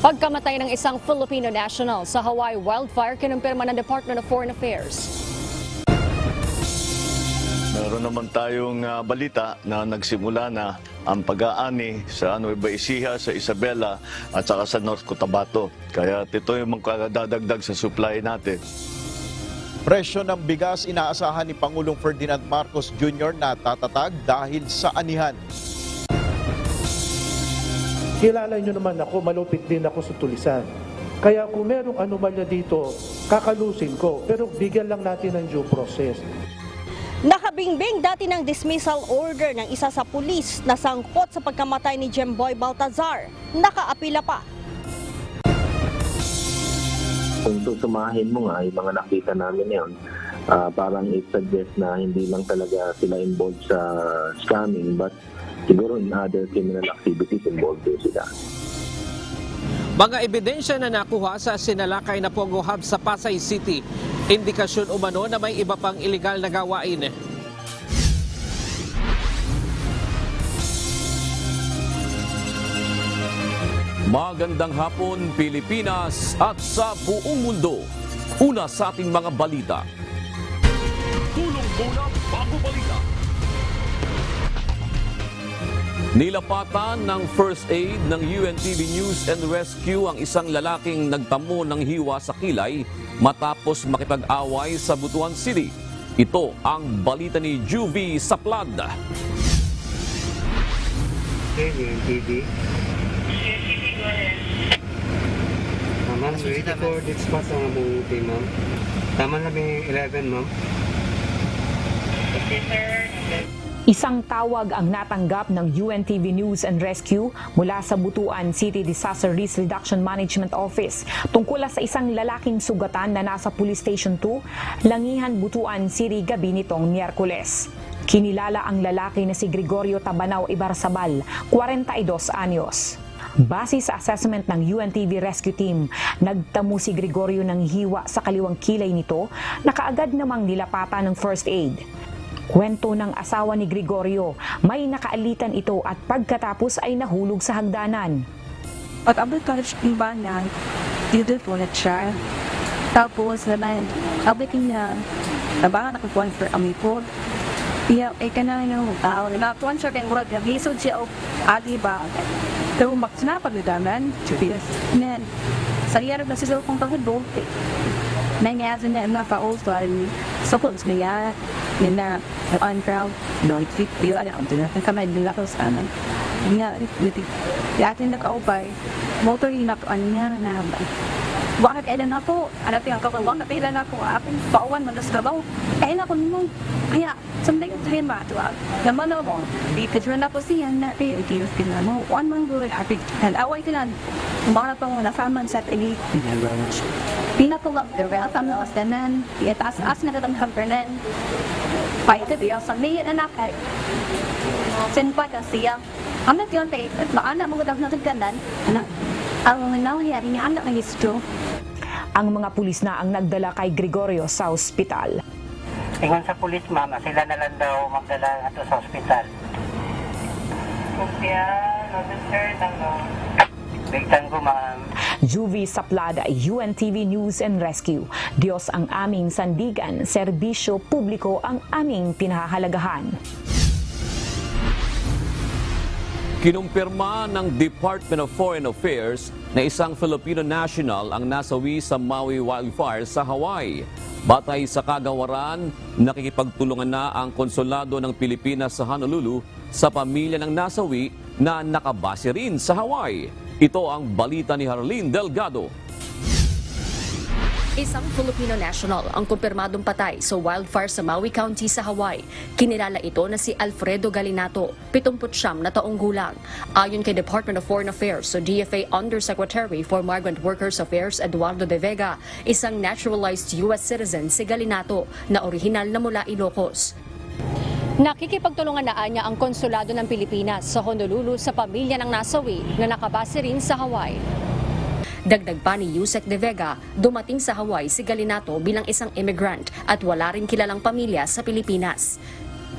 Pagkamatay ng isang Filipino national sa Hawaii wildfire, kinumpirma ng Department of Foreign Affairs. Meron naman tayong balita na nagsimula na ang pag-aani sa Nueva Ecija, sa Isabela at saka sa North Cotabato. Kaya ito yung magkadadagdag sa supply natin. Presyo ng bigas inaasahan ni Pangulong Ferdinand Marcos Jr. na tatatag dahil sa anihan. Kilala nyo naman ako, malupit din ako sa tulisan. Kaya kung merong anomalya dito, kakalusin ko. Pero bigyan lang natin ng due process. Nakabingbing dati ng dismissal order ng isa sa pulis na sangkot sa pagkamatay ni Jemboy Baltazar. Nakaapila pa. Kung susumahin mo nga, yung mga nakita namin yun, parang it-suggest na hindi lang talaga sila involved sa scamming, but siguro in other criminal activities involved din sila. Mga ebidensya na nakuha sa sinalakay na Pogo Hub sa Pasay City, indikasyon umano na may iba pang iligal na gawain. Magandang hapon, Pilipinas at sa buong mundo. Una sa ating mga balita. Tulong muna bago balita. Nilapatan ng first aid ng UNTV News and Rescue ang isang lalaking nagtamo ng hiwa sa kilay matapos makipag-away sa Butuan City. Ito ang balita ni Juvie Saplad. UNTV. Ma'am, wait for dispatch ang among team, ma'am. Tama na may 11, ma'am. Okay, sir. Isang tawag ang natanggap ng UNTV News and Rescue mula sa Butuan City Disaster Risk Reduction Management Office tungkol sa isang lalaking sugatan na nasa Police Station 2, Langihan, Butuan City gabi nitong Miyerkules. Kinilala ang lalaki na si Gregorio Tabanao Ibarzabal, 42 anyos. Base sa assessment ng UNTV Rescue Team, nagtamo si Gregorio ng hiwa sa kaliwang kilay nito na kaagad namang nilapatan ng first aid. Kwento ng asawa ni Gregorio, may nakaalitan ito at pagkatapos ay nahulog sa hagdanan. At abot ka ba na, dito po na siya. Tapos naman, abitin niya, baka nakakuhan for amipod. Iya, ay ka na yung nakakuhan siya kayong murag, nabisod siya o adiba. So, maksinapag na daman, chubis. Then, sariyarag na sila kong pagkadol. Nangyasa na na-pa-also so kung niya yun na on-crowd no it feel ano na kamay nila ko sa amin nga atin nakaupay motor yun ako ano niya na bakit kailan ako ano tingnan ko kung napilan ako akin pauwan manas gabaw kailan ako nung kaya someday ko sabihin ba ito naman ako picture na po siya na itiwas ka na mo one man gulay happy and away ka na mga pang wala faman sa tili pinatulog pero kami na kasanan itaas na katang hampernan pahit ito yung sabihin na nakay sinpa ka siya anak yun tayo maana mo gudang natin kanan ang nangyari niya anak ng istro. Ang mga pulis na ang nagdala kay Gregorio sa ospital. Ingon sa pulis, mama, sila na lang daw magdala ato sa ospital. Kumpya, officer, bigtan ko, ma'am. Juvie Saplad, UNTV News and Rescue. Diyos ang aming sandigan, serbisyo publiko ang aming pinahahalagahan. Kinumpirma ng Department of Foreign Affairs na isang Filipino national ang nasawi sa Maui wildfire sa Hawaii. Batay sa kagawaran, nakikipagtulungan na ang konsulado ng Pilipinas sa Honolulu sa pamilya ng nasawi na nakabase rin sa Hawaii. Ito ang balita ni Harleen Delgado. Isang Filipino national ang kumpirmadong patay sa wildfire sa Maui County sa Hawaii. Kinilala ito na si Alfredo Galinato, 79 na taong gulang. Ayon kay Department of Foreign Affairs o DFA Undersecretary for Migrant Workers Affairs Eduardo De Vega, isang naturalized U.S. citizen si Galinato na orihinal na mula Ilocos. Nakikipagtulungan na niya ang konsulado ng Pilipinas sa Honolulu sa pamilya ng nasawi na nakabase rin sa Hawaii. Dagdag pa ni Yusek De Vega, dumating sa Hawaii si Galinato bilang isang immigrant at wala rin kilalang pamilya sa Pilipinas.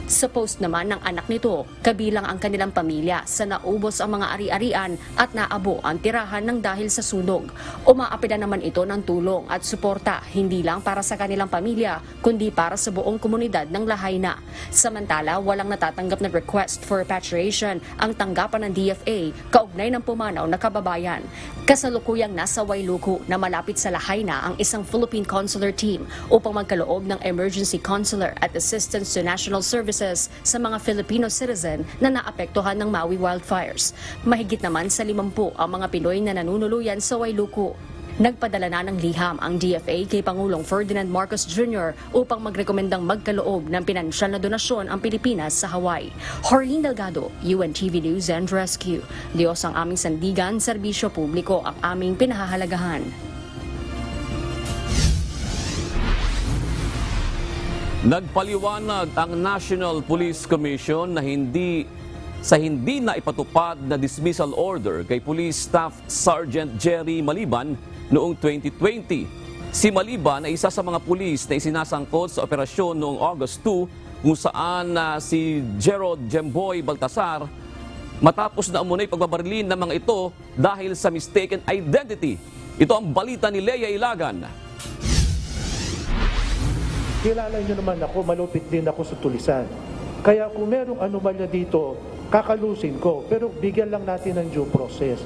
Sa post naman ng anak nito, kabilang ang kanilang pamilya sa naubos ang mga ari-arian at naabo ang tirahan ng dahil sa sunog. Umaapida naman ito ng tulong at suporta hindi lang para sa kanilang pamilya kundi para sa buong komunidad ng Lahaina. Samantala, walang natatanggap na request for repatriation ang tanggapan ng DFA kaugnay ng pumanaw na kababayan. Kasalukuyang nasa Wailuku na malapit sa Lahaina ang isang Philippine Consular Team upang magkaloob ng emergency consular at assistance to national services sa mga Filipino citizen na naapektuhan ng Maui wildfires. Mahigit naman sa 50 ang mga Pinoy na nanunuluyan sa Wailuku. Nagpadala na ng liham ang DFA kay Pangulong Ferdinand Marcos Jr. upang magrekomendang magkaloob ng pinansyal na donasyon ang Pilipinas sa Hawaii. Jorlene Delgado, UNTV News and Rescue. Diyos ang aming sandigan, serbisyo publiko ang aming pinahahalagahan. Nagpaliwanag ang National Police Commission na hindi na ipatupad na dismissal order kay Police Staff Sergeant Jerry Maliban noong 2020. Si Maliban ay isa sa mga pulis na isinasangkot sa operasyon noong August 2 kung saan si Gerald Jemboy Baltasar matapos na umunay pagbabarilin ng mga ito dahil sa mistaken identity. Ito ang balita ni Leia Ilagan. Kilala nyo naman ako, malupit din ako sa tulisan. Kaya kung merong anomalya dito, kakalusin ko. Pero bigyan lang natin ng due process.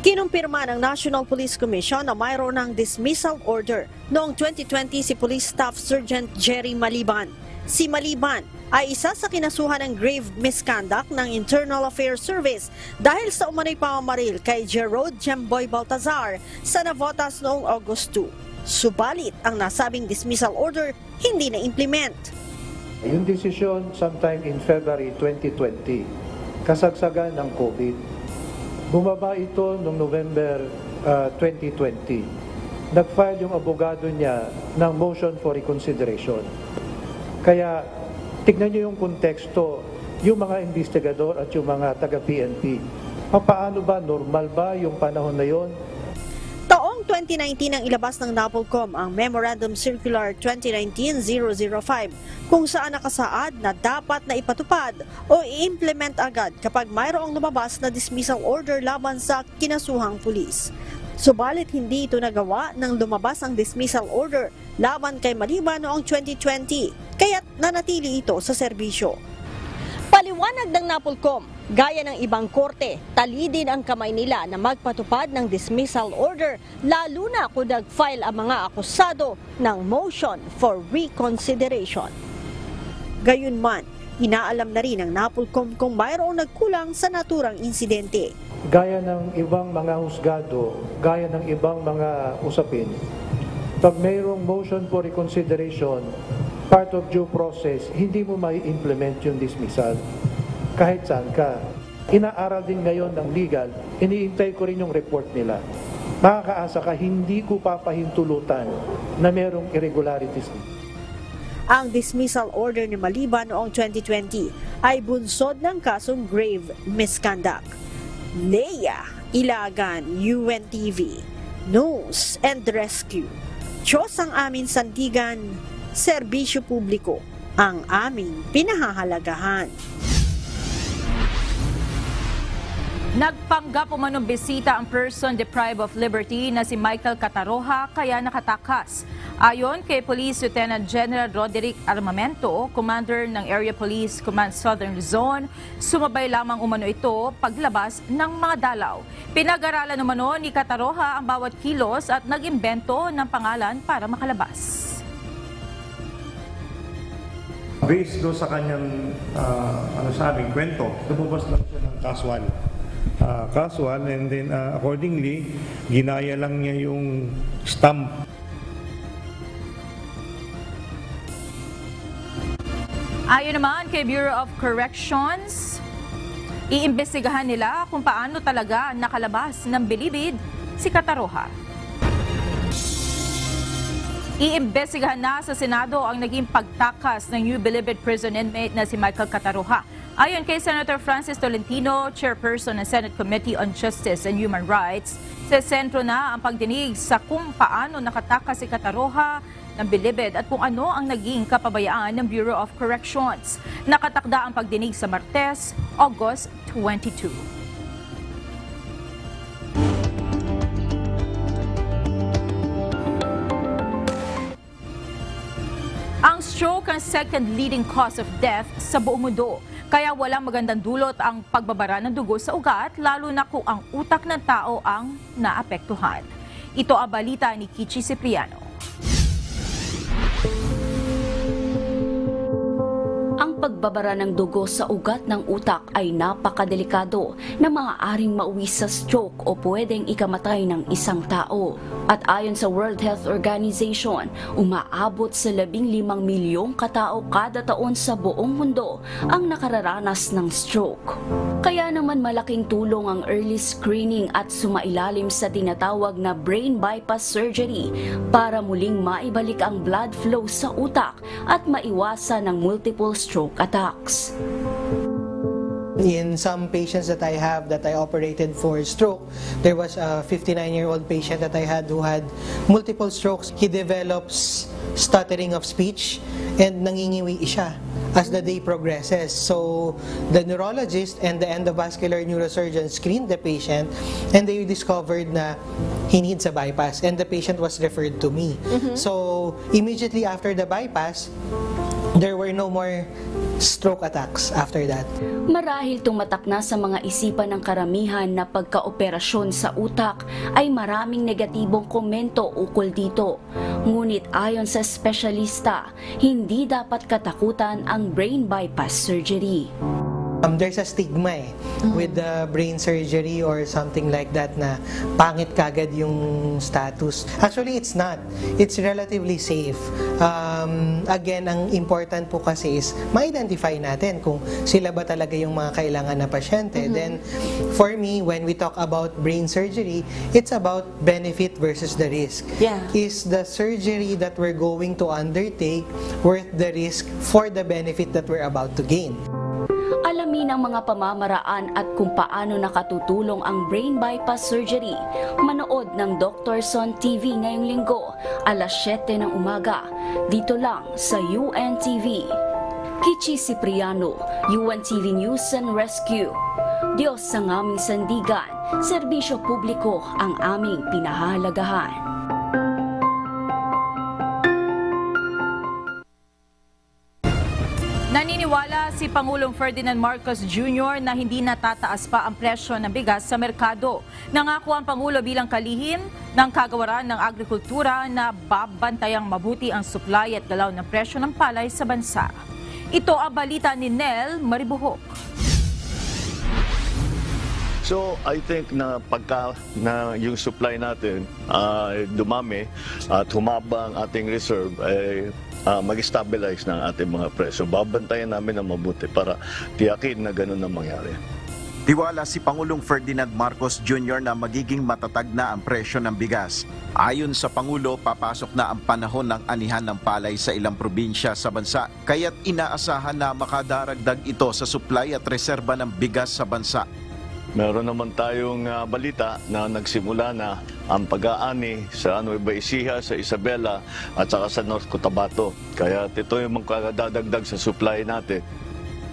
Kinumpirma ng National Police Commission na mayroon ng dismissal order noong 2020 si Police Staff Sergeant Jerry Maliban. Si Maliban ay isa sa kinasuhan ng grave misconduct ng Internal Affairs Service dahil sa umanay pamamaril kay Gerald Jemboy Baltasar sa Navotas noong August 2. Subalit, ang nasabing dismissal order hindi na-implement. Yung desisyon sometime in February 2020, kasagsagan ng COVID. Bumaba ito noong November 2020. Nag-file yung abogado niya ng motion for reconsideration. Kaya tignan niyo yung konteksto, yung mga investigador at yung mga taga-PNP. Paano ba, normal ba yung panahon na yon? Taong 2019 ang ilabas ng NAPOLCOM ang Memorandum Circular 2019-005 kung saan nakasaad na dapat na ipatupad o i-implement agad kapag mayroong lumabas na dismissal order laban sa kinasuhang pulis. Subalit hindi ito nagawa nang lumabas ang dismissal order laban kay Maliban noong 2020, kaya't nanatili ito sa serbisyo. Paliwanag ng NAPOLCOM, gaya ng ibang korte, talidin ang kamay nila na magpatupad ng dismissal order lalo na kung nag-file ang mga akusado ng motion for reconsideration. Gayunman, inaalam na rin ng NAPOLCOM kung mayroong nagkulang sa naturang insidente. Gaya ng ibang mga husgado, gaya ng ibang mga usapin, pag mayroong motion for reconsideration, part of due process, hindi mo may implement yung dismissal. Kahit saan ka. Inaaral din ngayon ng legal, iniintay ko rin yung report nila. Makakaasa ka, hindi ko papahintulutan na merong irregularities. Ang dismissal order ni Maliban noong 2020 ay bunsod ng kasong grave misconduct. Leia Ilagan, UNTV, News and Rescue. Diyos ang aming sandigan, serbisyo publiko ang aming pinahahalagahan. Nagpanggap umanong bisita ang person deprived of liberty na si Michael Cataroha kaya nakatakas. Ayon kay Police Lieutenant General Roderick Armamento, Commander ng Area Police Command Southern Luzon, sumabay lamang umano ito paglabas ng mga dalaw. Pinag-aralan umano ni Cataroha ang bawat kilos at nag-imbento ng pangalan para makalabas. Based doon sa kanyang sa aming kwento, lumabas lang siya ng casual and then accordingly, ginaya lang niya yung stamp. Ayon naman kay Bureau of Corrections, iimbestigahan nila kung paano talaga nakalabas ng bilibid si Cataroha. Iimbestigahan na sa Senado ang naging pagtakas ng New Bilibid prison inmate na si Michael Cataroha. Ayon kay Senator Francis Tolentino, Chairperson ng Senate Committee on Justice and Human Rights, sa sentro na ang pagdinig sa kung paano nakatakas si Cataroha ng bilibid at kung ano ang naging kapabayaan ng Bureau of Corrections. Nakatakda ang pagdinig sa Martes, August 22. Ang stroke ang second leading cause of death sa buong mundo. Kaya walang magandang dulot ang pagbabara ng dugo sa ugat, lalo na kung ang utak ng tao ang naapektuhan. Ito ang balita ni Kichi Cipriano. Ang pagbabara ng dugo sa ugat ng utak ay napakadelikado na maaaring mauwi sa stroke o pwedeng ikamatay ng isang tao. At ayon sa World Health Organization, umaabot sa 15 milyong katao kada taon sa buong mundo ang nakararanas ng stroke. Kaya naman malaking tulong ang early screening at sumailalim sa tinatawag na brain bypass surgery para muling maibalik ang blood flow sa utak at maiwasan ang multiple stroke attacks. In some patients that I have that I operated for stroke, there was a 59-year-old patient that I had who had multiple strokes. He develops stuttering of speech and nangingiwi siya as the day progresses. So the neurologist and the endovascular neurosurgeon screened the patient and they discovered na he needs a bypass and the patient was referred to me. So immediately after the bypass, there were no more stroke attacks after that. Marahil tumatak na sa mga isipan ng karamihan na pagka-operasyon sa utak ay maraming negatibong komento ukol dito. Ngunit ayon sa espesyalista, hindi dapat katakutan ang brain bypass surgery. There's a stigma with the brain surgery or something like that na pangit kagad yung status. Actually, it's not. It's relatively safe. Again, ang important po kasi is ma-identify natin kung sila ba talaga yung mga kailangan na pasyente. Then, for me, when we talk about brain surgery, it's about benefit versus the risk. Is the surgery that we're going to undertake worth the risk for the benefit that we're about to gain? Alamin ang mga pamamaraan at kung paano nakatutulong ang brain bypass surgery. Manood ng Dr. Son TV ngayong linggo, alas 7 ng umaga. Dito lang sa UNTV. Kichi Cipriano, UNTV News and Rescue. Diyos ang aming sandigan, serbisyo publiko ang aming pinahahalagahan. Naniniwala si Pangulong Ferdinand Marcos Jr. na hindi natataas pa ang presyo ng bigas sa merkado. Nangako ang Pangulo bilang kalihim ng kagawaran ng agrikultura na babantayang mabuti ang supply at galaw ng presyo ng palay sa bansa. Ito ang balita ni Nel Maribuhok. So I think na pagka na yung supply natin dumami at humaba ang ating reserve ay mag-stabilize ng ating mga presyo. Babantayan namin na mabuti para tiyakin na ganun ang mangyari. Tiwala si Pangulong Ferdinand Marcos Jr. na magiging matatag na ang presyo ng bigas. Ayon sa Pangulo, papasok na ang panahon ng anihan ng palay sa ilang probinsya sa bansa, kaya't inaasahan na makadaragdag ito sa supply at reserba ng bigas sa bansa. Meron naman tayong balita na nagsimula na ang pag-aani sa Nueva Ecija, sa Isabela at saka sa North Cotabato. Kaya ito yung magkakadadagdag sa supply natin.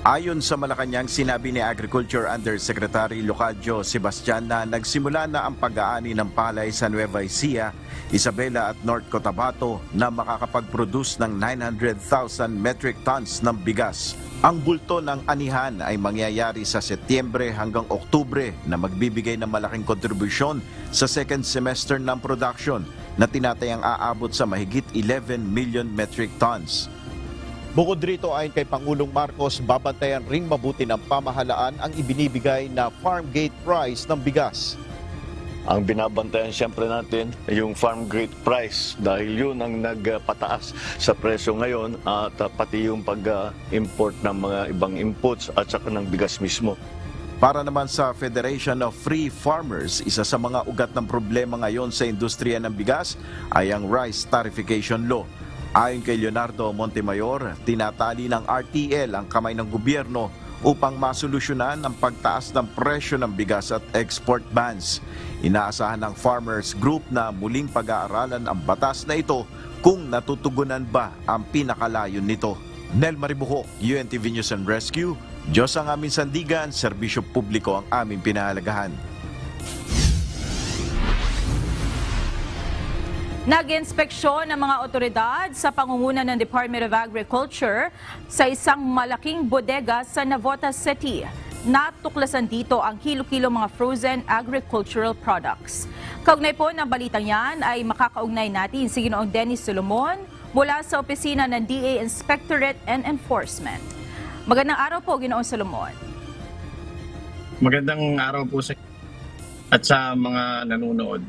Ayon sa Malacanang, sinabi ni Agriculture Undersecretary Locadio Sebastian na nagsimula na ang pag-aani ng palay sa Nueva Ecija, Isabela at North Cotabato na makakapag-produce ng 900,000 metric tons ng bigas. Ang bulto ng anihan ay mangyayari sa Setyembre hanggang Oktubre na magbibigay ng malaking kontribusyon sa second semester ng production na tinatayang aabot sa mahigit 11 million metric tons. Bukod rito ayon kay Pangulong Marcos, babantayan ring mabuti ng pamahalaan ang ibinibigay na farm gate price ng bigas. Ang binabantayan siyempre natin yung farm gate price dahil yun ang nagpataas sa presyo ngayon at pati yung pag-import ng mga ibang inputs at saka ng bigas mismo. Para naman sa Federation of Free Farmers, isa sa mga ugat ng problema ngayon sa industriya ng bigas ay ang Rice Tarification Law. Ayon kay Leonardo Montemayor, tinatali ng RTL ang kamay ng gobyerno upang masolusyonan ang pagtaas ng presyo ng bigas at export bans. Inaasahan ng Farmers Group na muling pag-aaralan ang batas na ito kung natutugunan ba ang pinakalayon nito. Nel Maribuhok, UNTV News and Rescue. Diyos ang aming sandigan, serbisyo publiko ang aming pinahalagahan. Nag-inspeksyon ng mga otoridad sa pangunguna ng Department of Agriculture sa isang malaking bodega sa Navotas City. Natuklasan dito ang kilo-kilo mga frozen agricultural products. Kaugnay po ng balitang yan ay makakaugnay natin si Ginoong Dennis Solomon mula sa opisina ng DA Inspectorate and Enforcement. Magandang araw po, Ginoong Solomon. Magandang araw po sa at sa mga nanonood.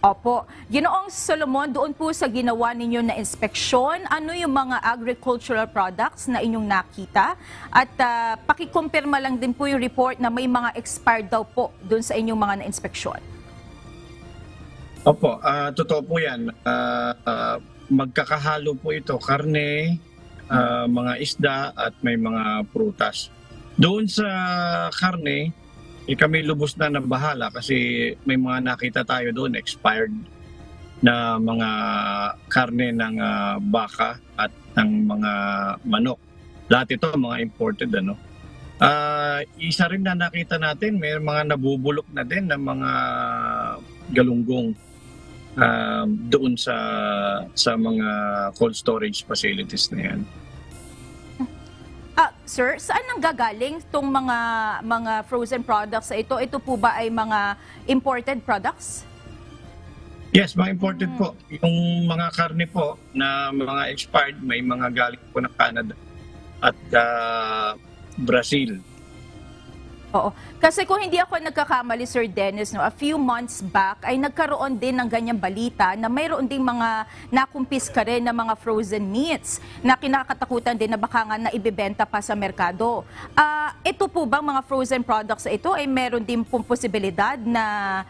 Opo. Ginoong Solomon, doon po sa ginawa ninyo na inspeksyon, ano yung mga agricultural products na inyong nakita? At pakikumpirma lang din po yung report na may mga expired daw po doon sa inyong mga na-inspeksyon. Opo, totoo po yan. Magkakahalo po ito, karne, mga isda at may mga prutas. Doon sa karne, kami lubos na bahala kasi may mga nakita tayo doon, expired na mga karne ng baka at ng mga manok. Lahat ito mga imported. Isa rin na nakita natin, may mga nabubulok na din ng mga galunggong doon sa mga cold storage facilities na yan. Sir, saan nanggagaling itong mga frozen products na ito? Ito po ba ay mga imported products? Yes, mga imported po. Yung mga karne po na mga expired, may mga galing po ng Canada at Brazil. Oo. Kasi kung hindi ako nagkakamali, Sir Dennis, a few months back ay nagkaroon din ng ganyang balita na mayroon ding mga nakumpiska rin na mga frozen meats na kinakatakutan din na baka nga naibibenta pa sa merkado. Ito po bang mga frozen products na ito ay meron din pong posibilidad na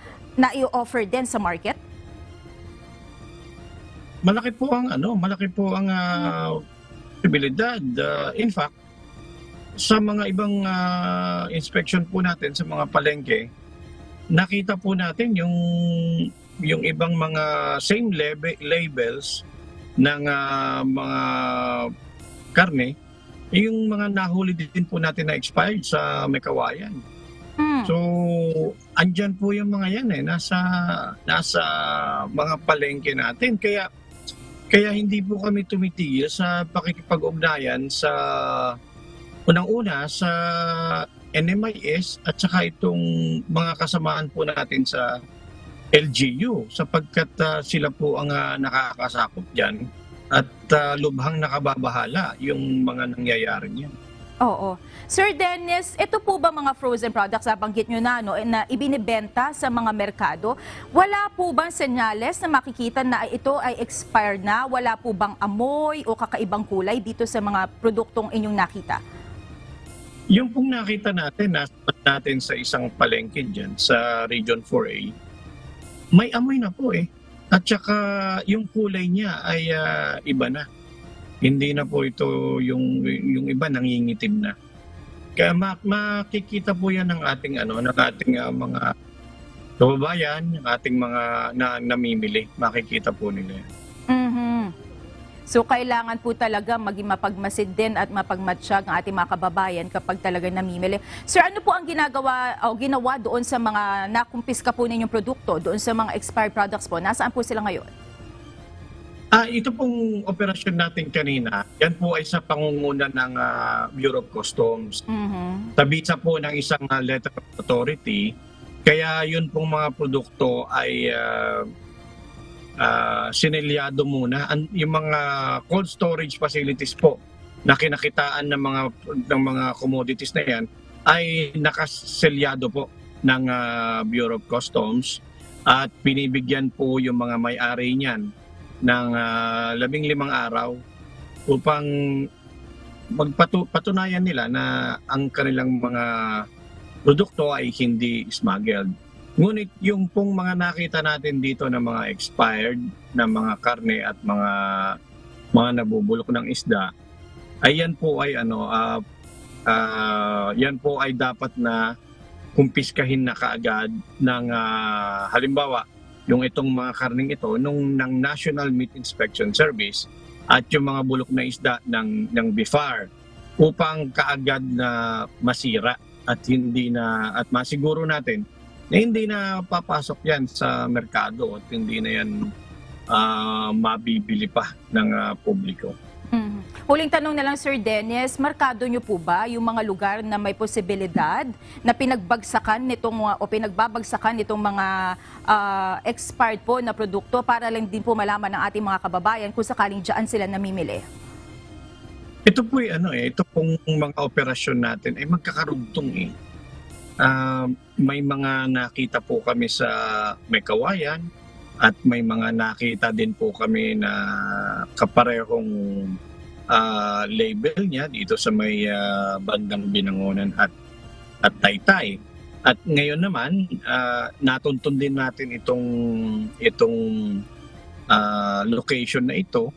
i-offer din sa market? Malaki po ang posibilidad. In fact, sa mga ibang inspection po natin sa mga palengke, nakita po natin yung ibang mga same labels ng mga karne, yung mga nahuli din po natin na expired sa may kawayan. So, andyan po yung mga yan nasa mga palengke natin. Kaya hindi po kami tumitigil sa pakikipag-ugnayan sa unang-una sa NMIS at saka itong mga kasamaan po natin sa LGU sapagkat sila po ang nakakasakop dyan at lubhang nakababahala yung mga nangyayari niyan. Oo. Sir Dennis, ito po ba mga frozen products, nabanggit nyo na ibinibenta sa mga merkado? Wala po bang senyales na makikita na ito ay expired na? Wala po bang amoy o kakaibang kulay dito sa mga produktong inyong nakita? Yung pong nakita natin sa isang palengke dyan sa Region 4A, may amoy na po eh. At saka yung kulay niya ay iba na. Hindi na po ito yung iba nangingitim na. Kaya makikita po yan ng ating mga kababayan, ng ating mga namimili. Makikita po nila yan. So kailangan po talaga maging mapagmasid din at mapagmatsyag ang ating mga kababayan kapag talaga namimili. Sir, ano po ang ginawa doon sa mga nakumpiska po ninyong produkto, doon sa mga expired products po? Nasaan po sila ngayon? Ito pong operasyon natin kanina, yan po ay sa pangunguna ng Bureau of Customs. Sa bisa po ng isang letter of authority, kaya yun pong mga produkto ay sinelyado muna. Yung mga cold storage facilities po na kinakitaan ng mga commodities na yan ay nakaselyado po ng Bureau of Customs at pinibigyan po yung mga may-ari niyan ng 15 araw upang patunayan nila na ang kanilang mga produkto ay hindi smuggled. Ngunit yung pong mga nakita natin dito na mga expired na mga karne at mga nabubulok ng isda, ay yan po ay yan po ay dapat na kumpiskahin na kaagad ng halimbawa yung itong mga karning ito ng National Meat Inspection Service at yung mga bulok na isda ng BIFAR upang kaagad na masira at masiguro natin na hindi na papasok yan sa merkado at hindi na yan mabibili pa ng publiko. Huling tanong na lang, Sir Dennis, markado nyo po ba yung mga lugar na may posibilidad na pinagbagsakan nitong mga expired po na produkto para lang din po malaman ng ating mga kababayan kung sakaling dyan sila namimili? Ito po ito pong mga operasyon natin ay magkakarugtong may mga nakita po kami sa Mekawayan at may mga nakita din po kami na kaparehong label niya dito sa may bandang Binangonan at Taytay. At ngayon naman natuntun din natin itong location na ito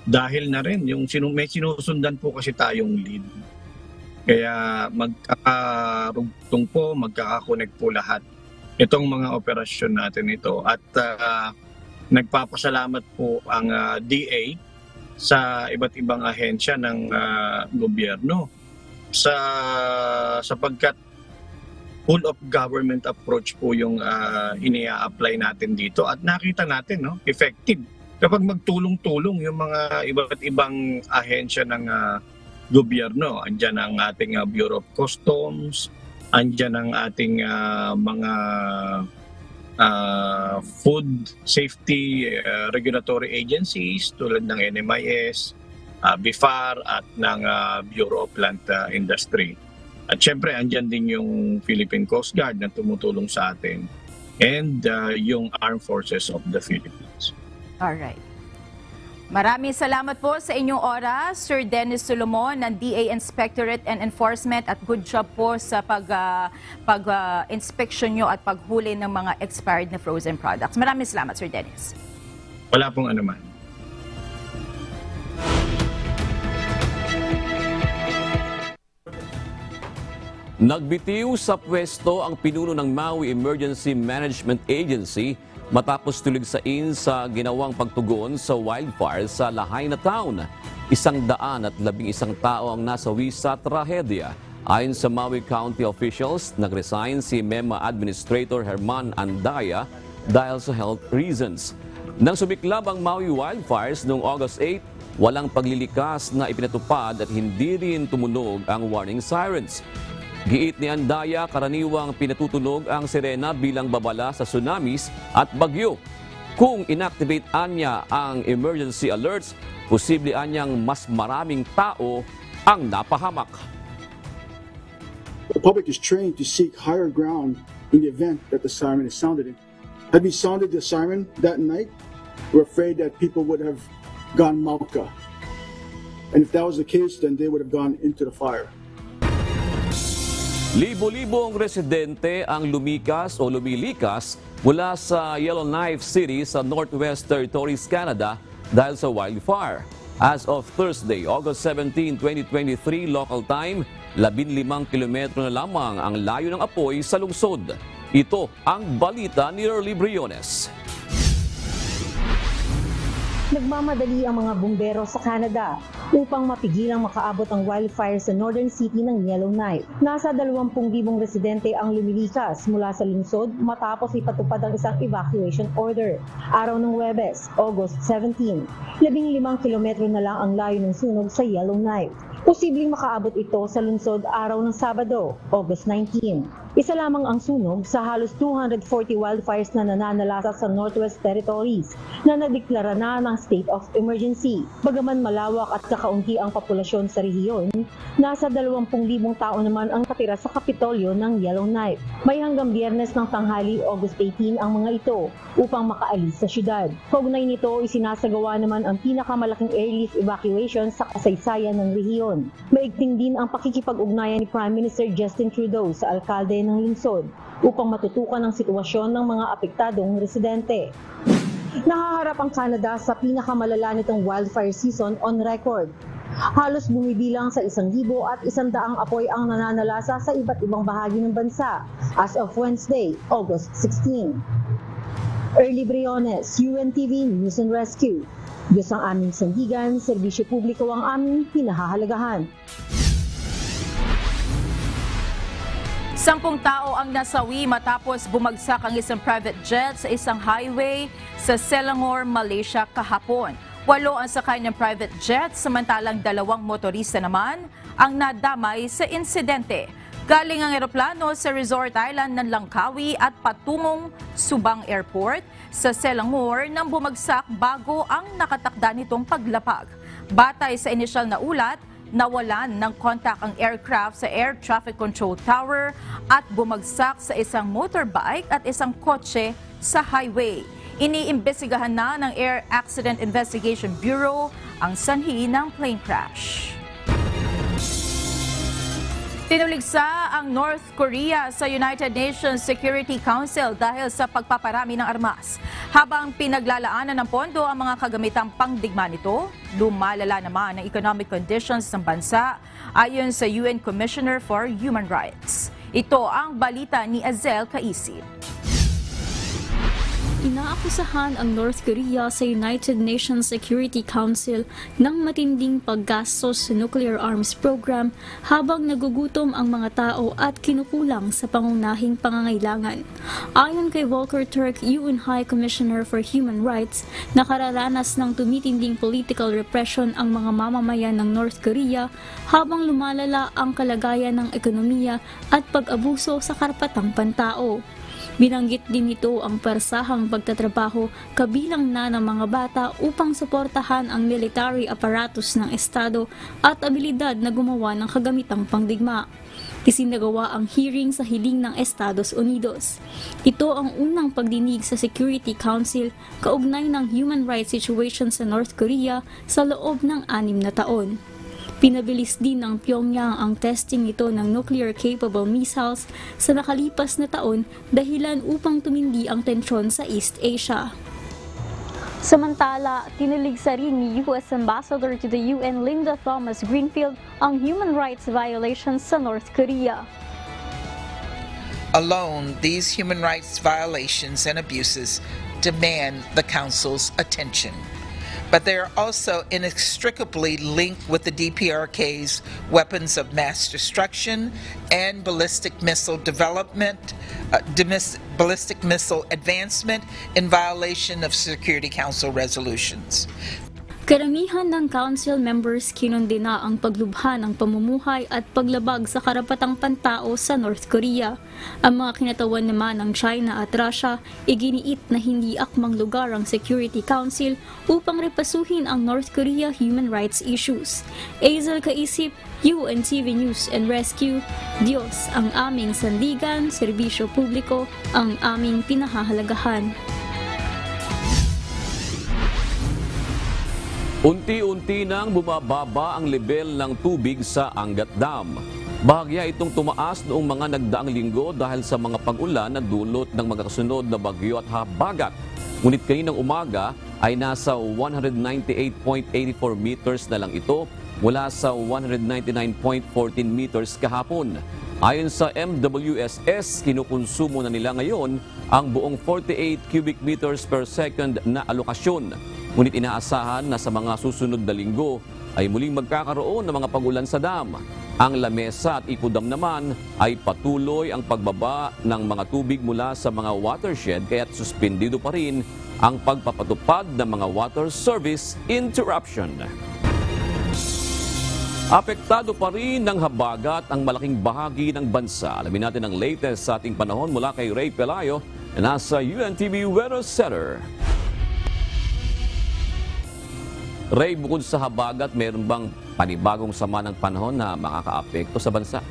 dahil na rin may sinusundan po kasi tayong lead. Kaya magkakarugtong po, magkakakonect po lahat itong mga operasyon natin ito. At nagpapasalamat po ang DA sa iba't ibang ahensya ng gobyerno sapagkat full of government approach po yung inia-apply natin dito at nakita natin effective kapag magtulong-tulong yung mga iba't ibang ahensya ng gobyerno. Andyan ang ating Bureau of Customs, andyan ang ating mga food safety regulatory agencies tulad ng NMIS, BIFAR at ng Bureau of Plant Industry. At syempre andyan din yung Philippine Coast Guard na tumutulong sa atin and yung Armed Forces of the Philippines. Alright. Maraming salamat po sa inyong oras, Sir Dennis Solomon ng DA Inspectorate and Enforcement at good job po sa pag-inspection nyo at paghuli ng mga expired na frozen products. Maraming salamat, Sir Dennis. Wala pong anuman. Nagbitiw sa pwesto ang pinuno ng Maui Emergency Management Agency matapos tuligsain sa ginawang pagtugon sa wildfire sa Lahaina Town. 111 tao ang nasawi sa trahedya. Ayon sa Maui County officials, nag-resign si MEMA Administrator Herman Andaya dahil sa health reasons. Nang sumiklab ang Maui wildfires noong August 8, walang paglilikas na ipinatupad at hindi rin tumunog ang warning sirens. Giit ni Andaya, karaniwang pinatutunog ang sirena bilang babala sa tsunamis at bagyo. Kung inactivate anya ang emergency alerts, posible anyang mas maraming tao ang napahamak. The public is trained to seek higher ground in the event that the siren is sounded. Had we sounded the siren that night, we're afraid that people would have gone Mauka. And if that was the case, then they would have gone into the fire. Libo-libong residente ang lumilikas mula sa Yellowknife City sa Northwest Territories, Canada dahil sa wildfire. As of Thursday, August 17, 2023 local time, 15 kilometro na lamang ang layo ng apoy sa lungsod. Ito ang balita ni Early Briones. Nagmamadali ang mga bumbero sa Canada upang mapigilang makaabot ang wildfire sa northern city ng Yellowknife. Nasa 20,000 residente ang lumilikas mula sa lungsod matapos ipatupad ang isang evacuation order. Araw ng Huwebes, August 17, 15 kilometro na lang ang layo ng sunog sa Yellowknife. Posibleng makaabot ito sa lungsod araw ng Sabado, August 19. Isa lamang ang sunog sa halos 240 wildfires na nananalasa sa Northwest Territories na nadeklara na ng state of emergency. Bagaman malawak at kakaunti ang populasyon sa rehiyon, nasa 20,000 tao naman ang katira sa Kapitolyo ng Yellowknife. May hanggang Biyernes ng tanghali, August 18 ang mga ito upang makaalis sa syudad. Kaugnay nito, isinasagawa naman ang pinakamalaking airlift evacuation sa kasaysayan ng rehiyon. Maigting din ang pakikipag-ugnayan ni Prime Minister Justin Trudeau sa alkalde ng lungsod upang matutukan ang sitwasyon ng mga apektadong residente. Nahaharap ang Canada sa pinakamalala nitong wildfire season on record. Halos bumibilang sa 1,100 apoy ang nananalasa sa iba't ibang bahagi ng bansa as of Wednesday, August 16. Early Briones, UNTV News and Rescue. Diyos ang aming sandigan, serbisyo publiko ang aming pinahahalagahan. 10 tao ang nasawi matapos bumagsak ang isang private jet sa isang highway sa Selangor, Malaysia kahapon. 8 ang sakay ng private jet, samantalang 2 motorista naman ang nadamay sa insidente. Galing ang eroplano sa Resort Island ng Langkawi at patungong Subang Airport sa Selangor nang bumagsak bago ang nakatakda nitong paglapag. Batay sa inisyal na ulat, nawalan ng kontak ang aircraft sa Air Traffic Control Tower at bumagsak sa isang motorbike at isang kotse sa highway. Iniimbestigahan na ng Air Accident Investigation Bureau ang sanhi ng plane crash. Tinuligsa ang North Korea sa United Nations Security Council dahil sa pagpaparami ng armas. Habang pinaglalaanan ng pondo ang mga kagamitang pangdigma nito, lumalala naman ang economic conditions ng bansa ayon sa UN Commissioner for Human Rights. Ito ang balita ni Azel Kaisip. Inaakusahan ang North Korea sa United Nations Security Council ng matinding paggastos sa nuclear arms program habang nagugutom ang mga tao at kinukulang sa pangunahing pangangailangan. Ayon kay Volker Turk, UN High Commissioner for Human Rights, nakararanas ng tumitinding political repression ang mga mamamayan ng North Korea habang lumalala ang kalagayan ng ekonomiya at pag-abuso sa karapatang pantao. Binanggit din nito ang persahang pagtatrabaho kabilang na ng mga bata upang suportahan ang military apparatus ng Estado at abilidad na gumawa ng kagamitang pangdigma. Isinagawa ang hearing sa hiling ng Estados Unidos. Ito ang unang pagdinig sa Security Council kaugnay ng human rights situation sa North Korea sa loob ng 6 na taon. Pinabilis din ng Pyongyang ang testing nito ng nuclear-capable missiles sa nakalipas na taon dahilan upang tumindi ang tensyon sa East Asia. Samantala, tiniligsa rin ni U.S. Ambassador to the UN Linda Thomas-Greenfield ang human rights violations sa North Korea. Alone, these human rights violations and abuses demand the Council's attention. But they are also inextricably linked with the DPRK's weapons of mass destruction and ballistic missile development, ballistic missile advancement in violation of Security Council resolutions. Karamihan ng council members kinondena ang paglubha ng pamumuhay at paglabag sa karapatang pantao sa North Korea. Ang mga kinatawan naman ng China at Russia, iginiit na hindi akmang lugar ang Security Council upang repasuhin ang North Korea human rights issues. Azel Kaisip, UNTV News and Rescue. Diyos ang aming sandigan, serbisyo publiko ang aming pinahahalagahan. Unti-unti nang bumababa ang level ng tubig sa Angat Dam. Bahagya itong tumaas noong mga nagdaang linggo dahil sa mga pag-ulan na dulot ng magkasunod na bagyo at habagat. Ngunit kaninang umaga ay nasa 198.84 meters na lang ito mula sa 199.14 meters kahapon. Ayon sa MWSS, kinukonsumo na nila ngayon ang buong 48 cubic meters per second na alokasyon. Ngunit inaasahan na sa mga susunod na linggo ay muling magkakaroon ng mga pagulan sa dam. Ang Lamesa at Ipodam naman ay patuloy ang pagbaba ng mga tubig mula sa mga watershed kaya't suspendido pa rin ang pagpapatupad ng mga water service interruption. Apektado pa rin ng habagat ang malaking bahagi ng bansa. Alamin natin ang latest sa ating panahon mula kay Ray Pelayo na nasa UNTV Weather Center. Ray, bukod sa habagat, mayroon bang panibagong sama ng panahon na makakaapekto sa bansa?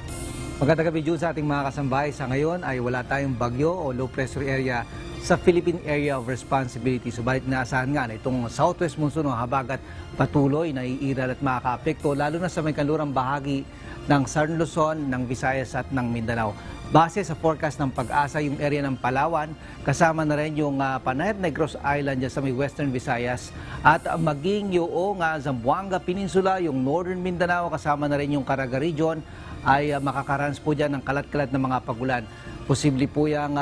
Magandang gabi, Jude, sa ating mga kasambahay. Sa ngayon ay wala tayong bagyo o low pressure area sa Philippine Area of Responsibility. Subalit naasahan nga na itong southwest monsoon o habagat patuloy na iiral at makakaapekto lalo na sa may kanlurang bahagi ng Southern Luzon, ng Visayas at ng Mindanao. Base sa forecast ng Pag-asa, yung area ng Palawan, kasama na rin yung Panayat Negros Island dyan sa may Western Visayas at maging yung Zamboanga Peninsula, yung Northern Mindanao, kasama na rin yung Caraga Region ay makakarans po dyan ng kalat-kalat na mga pagulan. posible po yung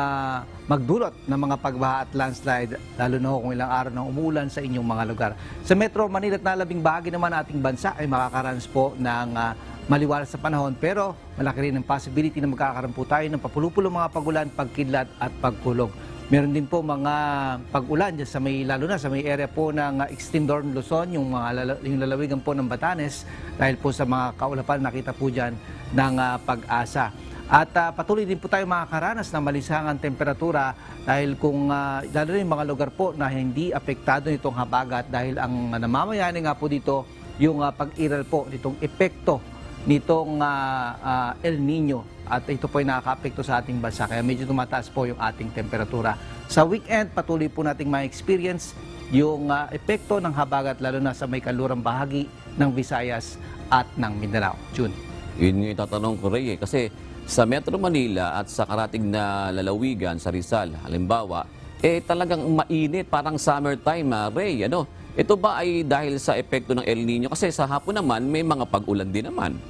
magdulot ng mga pagbaha at landslide, lalo na kung ilang araw nang umuulan sa inyong mga lugar. Sa Metro Manila at nalabing bahagi naman ng ating bansa ay makakaranas po ng maliwalas sa panahon, pero malaki rin ang possibility na magkakaroon po tayo ng papulupulong mga pagulan, pagkidlat at pagkulog. Meron din po mga pag-ulan dyan sa lalo na sa may area po ng Extreme Northern Luzon, yung lalawigan po ng Batanes, dahil po sa mga kaulapan nakita po dyan ng pag-asa. At patuloy din po tayo makakaranas ng malisangang temperatura dahil kung lalo na yung mga lugar po na hindi apektado nitong habagat, dahil ang namamayani nga po dito yung pag-iral po nitong epekto nitong El Nino, at ito po ay nakaka-apekto sa ating bansa, kaya medyo tumataas po yung ating temperatura. Sa weekend, patuloy po nating ma-experience yung epekto ng habagat, lalo na sa may kanlurang bahagi ng Visayas at ng Mindanao. June. Yun yung tatanong ko, Ray, kasi sa Metro Manila at sa karating na lalawigan sa Rizal, halimbawa, talagang mainit, parang summertime, Ray, ano? Ito ba ay dahil sa epekto ng El Nino? Kasi sa hapon naman, may mga pag-ulan din naman.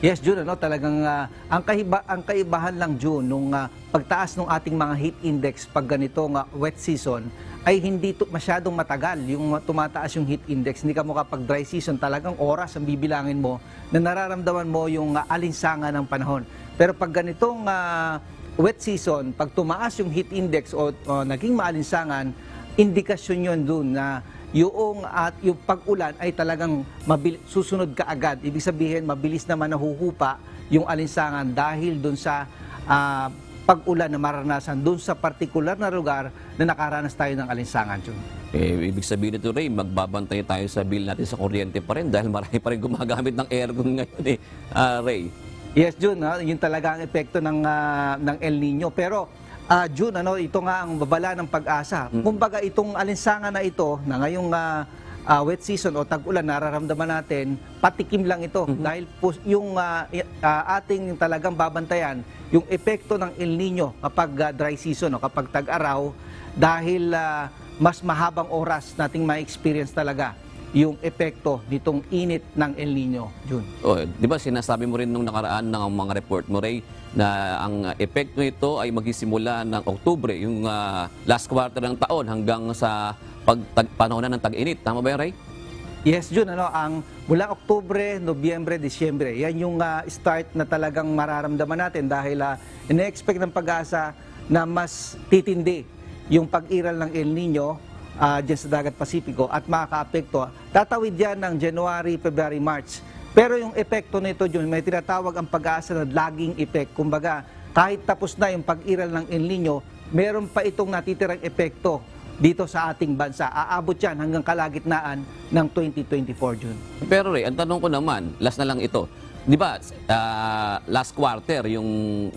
Yes, June, talagang ang kaibahan lang, June, nung pagtaas ng ating mga heat index pag ganitong wet season ay hindi masyadong matagal yung tumataas yung heat index. Hindi ka mo kapag dry season, talagang oras ang bibilangin mo na nararamdaman mo yung alinsangan ng panahon. Pero pag ganitong wet season, pag tumaas yung heat index o naging maalinsangan, indikasyon yun dun na yung pag-ulan ay talagang susunod kaagad. Ibig sabihin, mabilis naman nahuhupa yung alinsangan dahil dun sa pag-ulan na maranasan dun sa partikular na lugar na nakaranas tayo ng alinsangan. Ibig sabihin nito, Ray, magbabantay tayo sa bill natin sa kuryente pa rin dahil marami pa rin gumagamit ng aircon ngayon, Ray. Yes, June, yun talaga ang epekto ng El Nino. Pero June, ito nga ang babala ng pag-asa. Kumbaga itong alinsangan na ito na ngayong wet season o tag-ulan nararamdaman natin, patikim lang ito dahil po yung ating talagang babantayan yung epekto ng El Nino kapag dry season o kapag tag-araw, dahil mas mahabang oras nating ma-experience talaga yung epekto nitong init ng El Nino, June. Di ba sinasabi mo rin nung nakaraan ng mga report mo, Ray, na ang epekto nito ay magsisimula ng Oktubre, yung last quarter ng taon hanggang sa panahon ng tag-init. Tama ba yan, Ray? Yes, June. Mula Oktubre, Nobyembre, Disyembre, yan yung start na talagang mararamdaman natin dahil ina-expect ng pag-asa na mas titindi yung pag-iral ng El Nino dyan sa Dagat Pasipiko at makaka-apekto. Tatawid yan ng January, February, March. Pero yung epekto nito, June, may tinatawag ang pag-asa na lagging effect. Kumbaga, kahit tapos na yung pag-iral ng El Nino, meron pa itong natitirang epekto dito sa ating bansa. Aabot yan hanggang kalagitnaan ng 2024, June. Pero Ray, ang tanong ko naman, last na lang ito. Di ba, last quarter, yung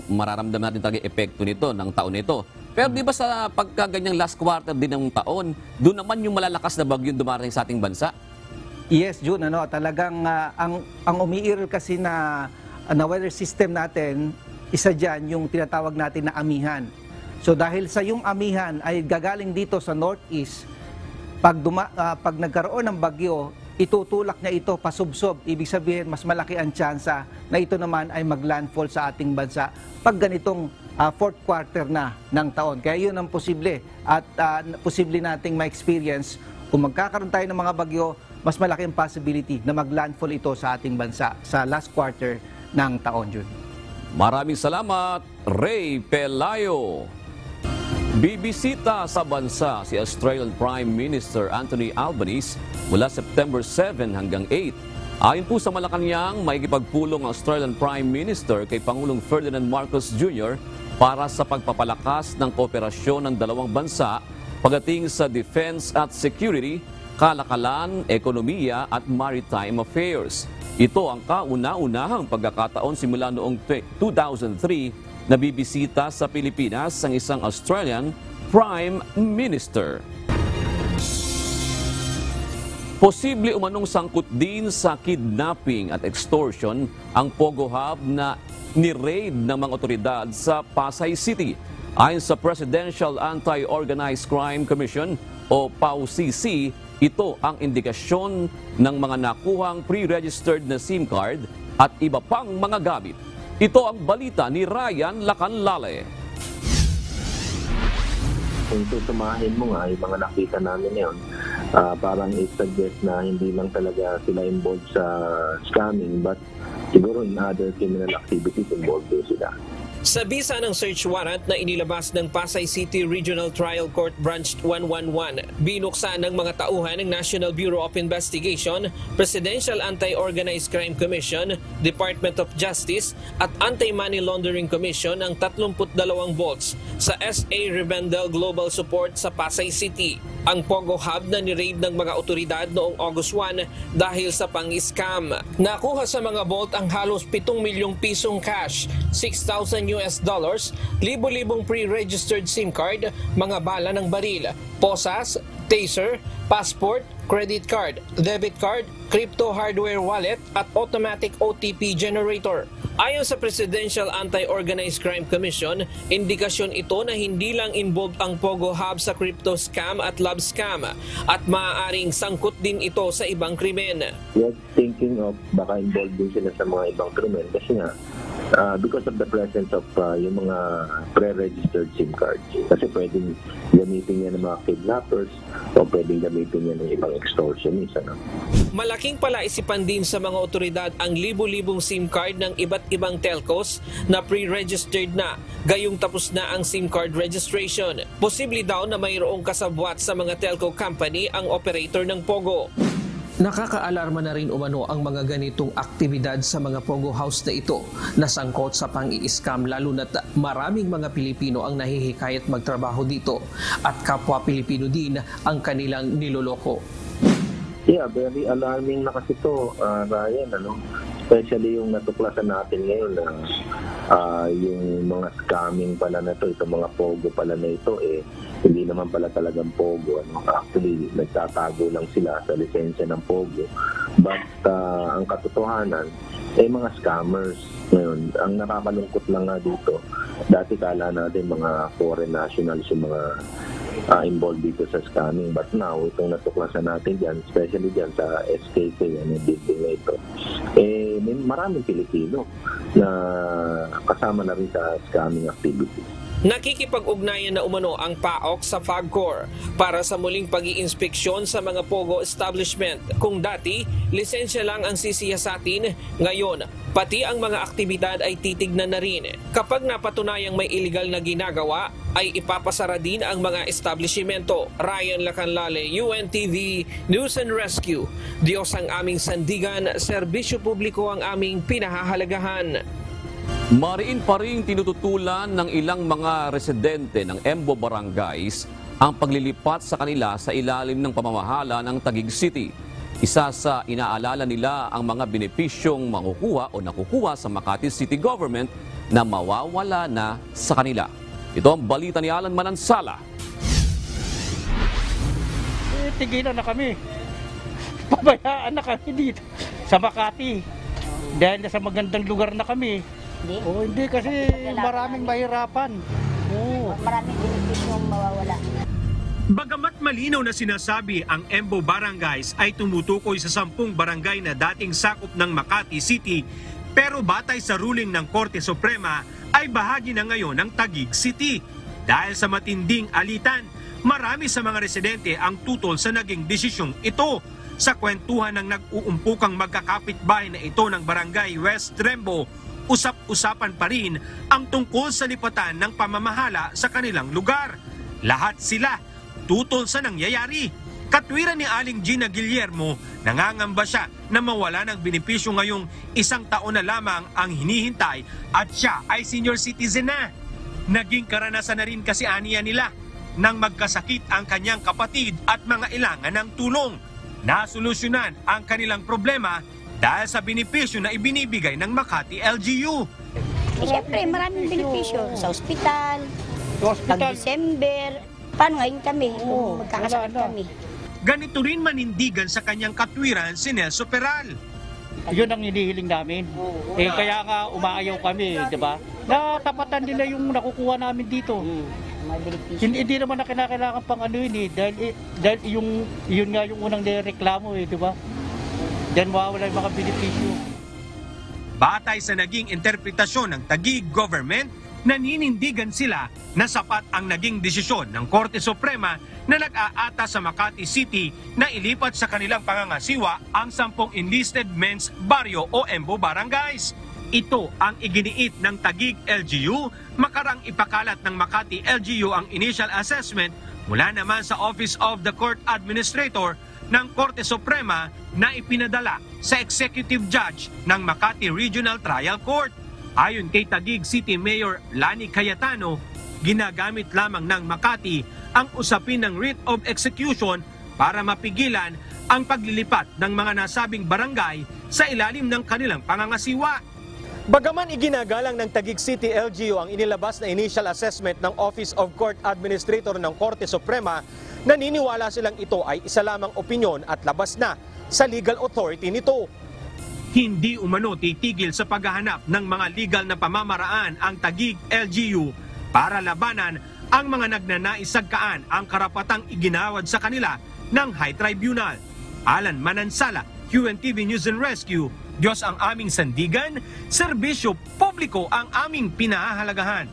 mararamdaman natin talaga epekto nito, ng taon nito. Pero di ba sa pagkaganyang last quarter din ng taon, doon naman yung malalakas na bagyo dumarating sa ating bansa? Yes, June, talagang ang umiiral kasi na weather system natin, isa dyan yung tinatawag natin na amihan. So dahil sa yung amihan ay gagaling dito sa northeast, pag nagkaroon ng bagyo, itutulak niya ito pasubsob. Ibig sabihin, mas malaki ang tsansa na ito naman ay maglandfall sa ating bansa pag ganitong fourth quarter na ng taon. Kaya yun ang posible at posible nating ma-experience kung magkakaroon tayo ng mga bagyo, mas malaki ang possibility na maglandfall ito sa ating bansa sa last quarter ng taon, June. Maraming salamat, Ray Pelayo. Bibisita sa bansa si Australian Prime Minister Anthony Albanese mula September 7 hanggang 8. Ayon po sa Malacanang, maikipagpulong ang Australian Prime Minister kay Pangulong Ferdinand Marcos Jr. para sa pagpapalakas ng kooperasyon ng dalawang bansa pagdating sa defense at security, kalakalan, ekonomiya at maritime affairs. Ito ang kauna-unahang pagkakataon simula noong 2003 na bibisita sa Pilipinas ang isang Australian Prime Minister. Posible umanong sangkot din sa kidnapping at extortion ang Pogo Hub na ni-raid ng mga otoridad sa Pasay City. Ayon sa Presidential Anti-Organized Crime Commission o PAOCC, ito ang indikasyon ng mga nakuhang pre-registered na SIM card at iba pang mga gamit. Ito ang balita ni Ryan Lacanlale. Kung susumahin mo nga, yung mga nakita namin ngayon, parang i-suggest na hindi lang talaga sila involved sa scamming, but siguro in other criminal activities involved din sila. Sa bisa ng search warrant na inilabas ng Pasay City Regional Trial Court Branch 111, binuksan ng mga tauhan ng National Bureau of Investigation, Presidential Anti-Organized Crime Commission, Department of Justice at Anti-Money Laundering Commission ang 32 vaults sa SA Revendel Global Support sa Pasay City. Ang Pogo Hub na ni-raid ng mga otoridad noong August 1 dahil sa pang-scam. Nakuha sa mga vault ang halos 7 milyong pisong cash, $6,000, libo-libong pre-registered SIM card, mga bala ng baril, posas, taser, passport, credit card, debit card, crypto hardware wallet at automatic OTP generator. Ayon sa Presidential Anti-Organized Crime Commission, indikasyon ito na hindi lang involved ang Pogo Hub sa crypto scam at love scam at maaaring sangkot din ito sa ibang krimen. We are thinking of baka involved din sila sa mga ibang krimen kasi nga because of the presence of yung mga pre-registered SIM cards. Kasi pwedeng gamitin yan ng mga kidnappers o pwedeng gamitin yan ng ibang extortionists. Malaking palaisipan din sa mga otoridad ang libo-libong SIM card ng iba't ibang telcos na pre-registered na, gayong tapos na ang SIM card registration. Posible daw na mayroong kasabwat sa mga telco company ang operator ng Pogo. Nakakaalarma na rin umano ang mga ganitong aktibidad sa mga Pogo House na ito na sangkot sa pang-i-scam, lalo na't maraming mga Pilipino ang nahihikayat magtrabaho dito at kapwa Pilipino din ang kanilang niloloko. Yeah, very alarming na kasi ito, Ryan, especially yung natuklasan natin ngayon na yung mga scamming pala na ito, itong mga Pogo pala na ito, hindi naman pala talagang Pogo. Actually, nagtatago lang sila sa lisensya ng Pogo. But ang katotohanan, mga scammers. Ngayon, ang nakakalungkot lang nga dito, dati kala natin mga foreign nationals yung mga involved dito sa scamming. But now, itong natuklasan natin dyan, especially dyan sa SKK, yung building na ito, may maraming Pilipino na kasama na rin sa scamming activities. Nakikipag-ugnayan na umano ang PAOK sa FAGCOR para sa muling pag-iinspeksyon sa mga Pogo establishment. Kung dati, lisensya lang ang sisiyasatin, ngayon, pati ang mga aktibidad ay titignan na rin. Kapag napatunayang may illegal na ginagawa, ay ipapasara din ang mga establishmento. Ryan Lacanlale, UNTV, News and Rescue. Diyos ang aming sandigan, serbisyo publiko ang aming pinahahalagahan. Mariin pa rin tinututulan ng ilang mga residente ng Embo Barangays ang paglilipat sa kanila sa ilalim ng pamamahala ng Taguig City. Isa sa inaalala nila ang mga benepisyong makukuha o nakukuha sa Makati City Government na mawawala na sa kanila. Ito ang balita ni Alan Manansala. Tigilan na kami. Pabayaan na kami dito sa Makati. Dahil sa magandang lugar na kami. Hindi kasi maraming mahirapan. Maraming benepisyong mawawala. Bagamat malinaw na sinasabi ang Embo Barangays ay tumutukoy sa 10 barangay na dating sakop ng Makati City, pero batay sa ruling ng Korte Suprema ay bahagi na ngayon ng Taguig City. Dahil sa matinding alitan, marami sa mga residente ang tutol sa naging desisyong ito. Sa kwentuhan ng nag-uumpukang magkakapitbahay na ito ng Barangay West Rembo, usap-usapan pa rin ang tungkol sa lipatan ng pamamahala sa kanilang lugar. Lahat sila tutol sa nangyayari. Katwiran ni Aling Gina Guillermo, nangangamba siya na mawala ng benepisyo ngayong 1 taon na lamang ang hinihintay at siya ay senior citizen na. Naging karanasan na rin kasi aniya nila nang magkasakit ang kanyang kapatid at mga ilangan ng tulong. Nasolusyonan ang kanilang problema dahil sa benepisyo na ibinibigay ng Makati LGU. Siyempre, maraming benepisyo sa ospital, pag-December. Paano ngayon kami kung magkakasakit kami? Ganito rin manindigan sa kanyang katwiran si Nelson Peral. Yun ang hinihiling namin. Kaya nga umaayaw kami, di ba? Natapatan nila yung nakukuha namin dito. Hindi naman na kinakailangan pang ano yun dahil yun nga yung unang nireklamo di ba? Diyan mawawala yung mga benepisyo. Batay sa naging interpretasyon ng Taguig government, naninindigan sila na sapat ang naging desisyon ng Korte Suprema na nag-aata sa Makati City na ilipat sa kanilang pangangasiwa ang 10 enlisted men's baryo o EMBO barangays. Ito ang iginiit ng Taguig LGU, makarang ipakalat ng Makati LGU ang initial assessment mula naman sa Office of the Court Administrator ng Korte Suprema na ipinadala sa Executive Judge ng Makati Regional Trial Court. Ayon kay Taguig City Mayor Lani Cayetano, ginagamit lamang ng Makati ang usapin ng writ of execution para mapigilan ang paglilipat ng mga nasabing barangay sa ilalim ng kanilang pangangasiwa. Bagaman iginagalang ng Taguig City LGU ang inilabas na initial assessment ng Office of Court Administrator ng Korte Suprema, naniniwala silang ito ay isa lamang opinyon at labas na sa legal authority nito. Hindi umano titigil sa paghahanap ng mga legal na pamamaraan ang Taguig LGU para labanan ang mga nagnanais sagkaan ang karapatang iginawad sa kanila ng High Tribunal. Alan Manansala, QNTV News and Rescue. Diyos ang aming sandigan, serbisyo publiko ang aming pinahahalagahan.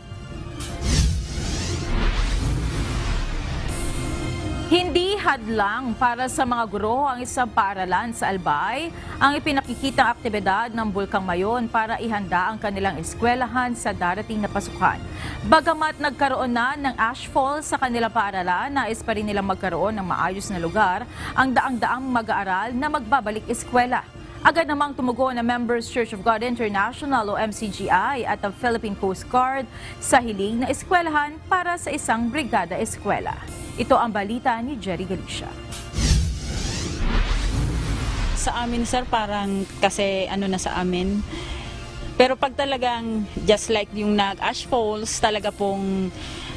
Hindi hadlang para sa mga guro ang isang paaralan sa Albay ang ipinakikitang aktibidad ng Bulkang Mayon para ihanda ang kanilang eskwelahan sa darating na pasukan. Bagamat nagkaroon na ng ashfall sa kanilang paaralan, nais pa rin nilang magkaroon ng maayos na lugar ang daang-daang mag-aaral na magbabalik eskwela. Agad namang tumugon ang Members Church of God International o MCGI at ang Philippine Coast Guard sa hiling na eskwelahan para sa isang brigada eskwela. Ito ang balita ni Jerry Galicia. Sa amin sir, parang kasi na sa amin. Pero pag talagang just like yung nag-ash falls, talaga pong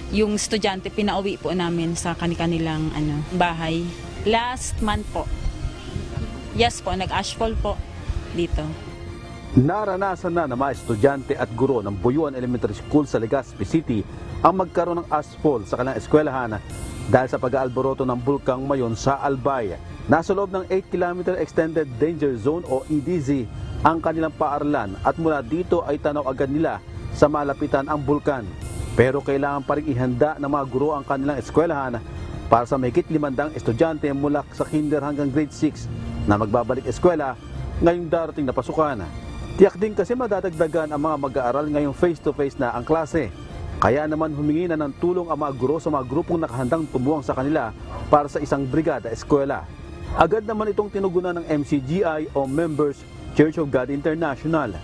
yung estudyante pinauwi po namin sa kanilang bahay. Last month po. Yes po, nag-ashfall po dito. Naranasan na ng mga estudyante at guro ng Buyuan Elementary School sa Legazpi City ang magkaroon ng ashfall sa kanilang eskwelahan dahil sa pag-aalboroto ng Bulkang Mayon sa Albay. Nasa loob ng 8 km Extended Danger Zone o EDZ ang kanilang paaralan at mula dito ay tanaw agad nila sa malapitan ang bulkan. Pero kailangan pa rin ihanda ng mga guro ang kanilang eskwelahan para sa mahigit 500 estudyante mula sa kinder hanggang grade 6 na magbabalik eskwela ngayong darating na pasukan. Tiyak din kasi madadagdagan ang mga mag-aaral ngayong face-to-face na ang klase. Kaya naman humingi na ng tulong ang mga guro sa mga grupong nakahandang tumuwang sa kanila para sa isang brigada eskwela. Agad naman itong tinugunan ng MCGI o Members Church of God International.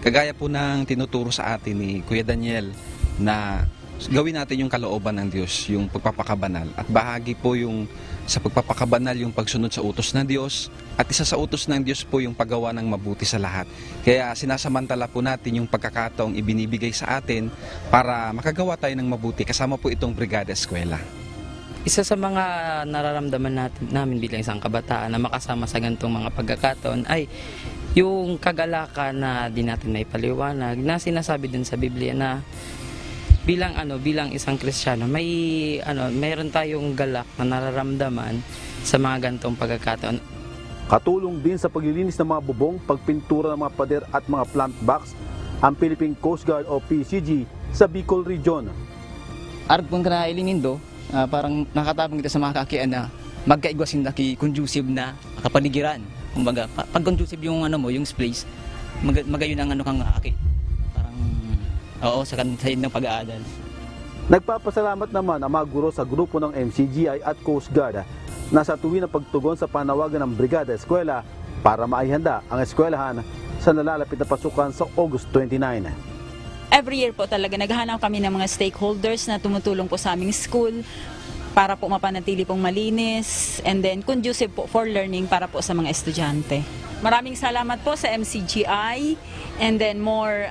Kagaya po ng tinuturo sa atin ni Kuya Daniel na gawin natin yung kalooban ng Diyos, yung pagpapakabanal. At bahagi po yung sa pagpapakabanal yung pagsunod sa utos ng Diyos. At isa sa utos ng Diyos po yung paggawa ng mabuti sa lahat. Kaya sinasamantala po natin yung pagkakataong ibinibigay sa atin para makagawa tayo ng mabuti. Kasama po itong Brigada Eskwela. Isa sa mga nararamdaman namin bilang isang kabataan na makasama sa ganitong mga pagkakataon ay yung kagalakan na di natin may paliwanag na sinasabi din sa Biblia na bilang isang Kristiyano mayroon tayong galak na nararamdaman sa mga ganitong pagkakataon. Katulong din sa paglilinis ng mga bubong, pagpintura ng mga pader at mga plant box ang Philippine Coast Guard o PCG sa Bicol Region. Arap kong kanailinindo, parang nakatabang kita sa mga kakian na magkaigwasin na conducive na kapaligiran. Kumbaga, pag conducive yung yung place, magayon ang kang aki. Oo, sa kantayin ng pag-aaral. Nagpapasalamat naman ang mga guro sa grupo ng MCGI at Coast Guard na sa tuwin ng pagtugon sa panawagan ng Brigada Eskwela para maihanda ang eskwelahan sa nalalapit na pasukan sa August 29. Every year po talaga naghahanap kami ng mga stakeholders na tumutulong po sa aming school para po mapanatili pong malinis and then conducive po for learning para po sa mga estudyante. Maraming salamat po sa MCGI and then more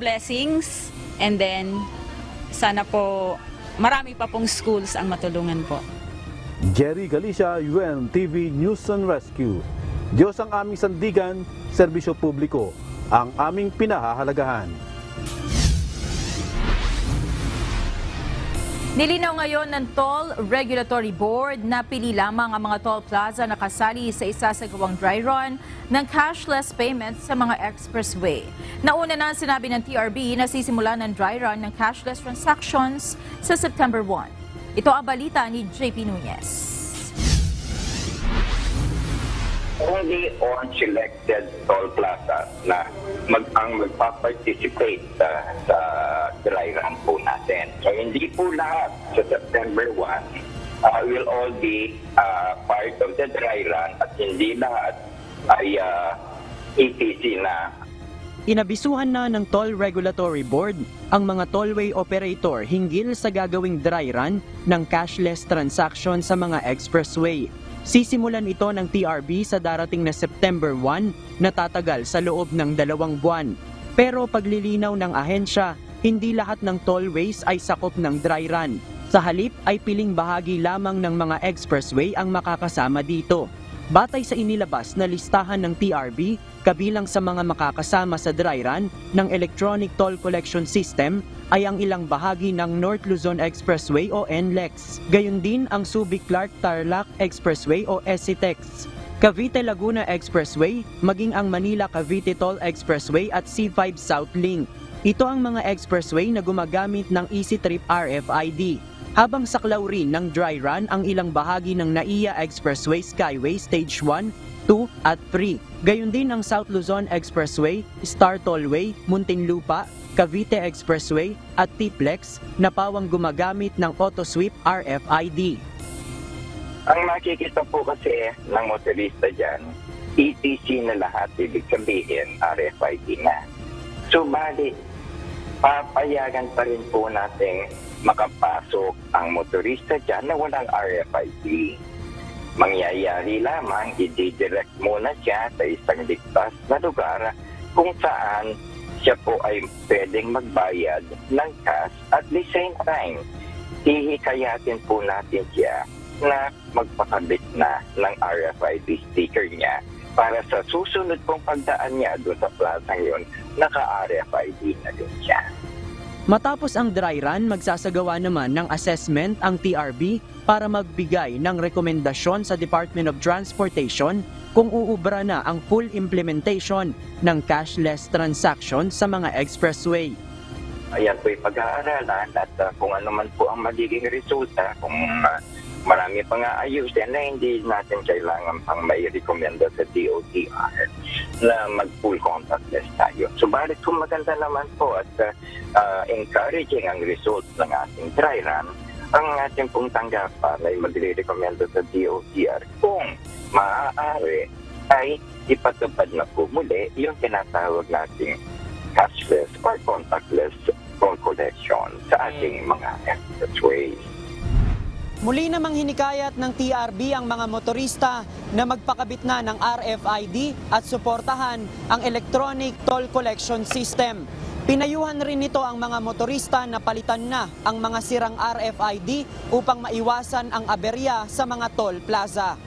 blessings and then sana po marami pa pong schools ang matulungan po. Jerry Galicia, UNTV News and Rescue. Diyos ang aming sandigan, serbisyo publiko, ang aming pinahahalagahan. Nilinaw ngayon ng Toll Regulatory Board na pili lamang ang mga toll plaza na kasali sa isasagawang dry run ng cashless payments sa mga expressway. Nauna na sinabi ng TRB na sisimula ng dry run ng cashless transactions sa September 1. Ito ang balita ni JP Nunez. Only on selected toll plaza na magpa-participate sa dry run po natin. So hindi po lahat sa September 1 will all be part of the dry run at hindi lahat ay ETC na. Inabisuhan na ng Toll Regulatory Board ang mga tollway operator hinggil sa gagawing dry run ng cashless transaction sa mga expressway. Sisimulan ito ng TRB sa darating na September 1 na tatagal sa loob ng 2 buwan. Pero paglilinaw ng ahensya, hindi lahat ng tollways ay sakop ng dry run. Sa halip ay piling bahagi lamang ng mga expressway ang makakasama dito. Batay sa inilabas na listahan ng TRB, kabilang sa mga makakasama sa dry run ng Electronic Toll Collection System ay ang ilang bahagi ng North Luzon Expressway o NLEX. Gayon din ang Subic-Clark-Tarlac Expressway o SCTEX, Cavite-Laguna Expressway, maging ang Manila-Cavite Toll Expressway at C5 South Link. Ito ang mga expressway na gumagamit ng Easy Trip RFID. Habang saklaw rin ng dry run ang ilang bahagi ng NAIA Expressway Skyway Stage 1, 2 at 3. Gayon din ang South Luzon Expressway, Star Tollway, Muntinlupa, Cavite Expressway at T-Plex na pawang gumagamit ng AutoSweep RFID. Ang makikita po kasi ng motorista dyan, ETC na lahat, ibig sabihin RFID na. Subalit, papayagan pa rin po natin makapasok ang motorista dyan na walang RFID. Mangyayari lamang, i-direct muna siya sa isang ligtas na lugar kung saan siya po ay pwedeng magbayad ng cash at the same time, hihikayatin po natin siya na magpakabit na ng RFID sticker niya para sa susunod pong pagdaan niya doon sa plaza yun, naka-RFID na din siya. Matapos ang dry run, magsasagawa naman ng assessment ang TRB para magbigay ng rekomendasyon sa Department of Transportation kung uubra na ang full implementation ng cashless transaction sa mga expressway. Ayan po yung pag-aaralan at kung ano man po ang magiging resulta, kung marami pang aayusin na hindi natin kailangan pang may rekomenda sa DOTR na mag-full contactless tayo. Subalit kung maganda naman po at encouraging ang results ng ating dry run, ang ating pong tanggapan ay magre-rekomenda sa DOTR kung maaari ay ipatupad na po muli yung tinatawag nating cashless or contactless toll collection sa ating mga expressways. Muli namang hinikayat ng TRB ang mga motorista na magpakabit na ng RFID at suportahan ang Electronic Toll Collection System. Pinayuhan rin nito ang mga motorista na palitan na ang mga sirang RFID upang maiwasan ang aberya sa mga toll plaza.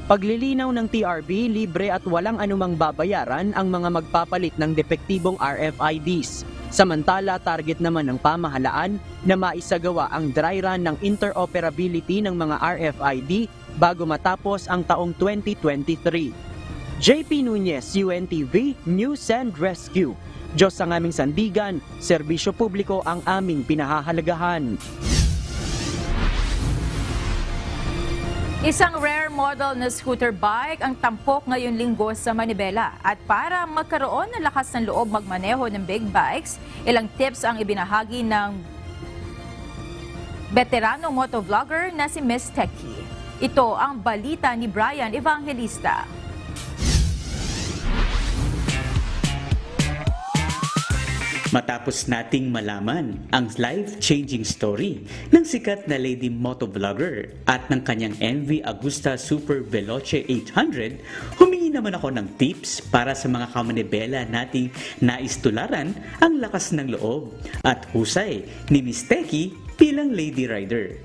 Paglilinaw ng TRB, libre at walang anumang babayaran ang mga magpapalit ng depektibong RFIDs. Samantala, target naman ng pamahalaan na maisagawa ang dry run ng interoperability ng mga RFID bago matapos ang taong 2023. JP Nunez, UNTV, News and Rescue. Diyos ang aming sandigan, serbisyo publiko ang aming pinahahalagahan. Isang rare model na scooter bike ang tampok ngayon Linggo sa Manibela. At para magkaroon ng lakas ng loob magmaneho ng big bikes, ilang tips ang ibinahagi ng veteranong motovlogger na si Miss Techie. Ito ang balita ni Brian Evangelista. Matapos nating malaman ang life-changing story ng sikat na lady motovlogger at ng kanyang MV Agusta Super Veloce 800, humingi naman ako ng tips para sa mga kamanibela nating naistularan ang lakas ng loob at husay ni Miss Techie bilang lady rider.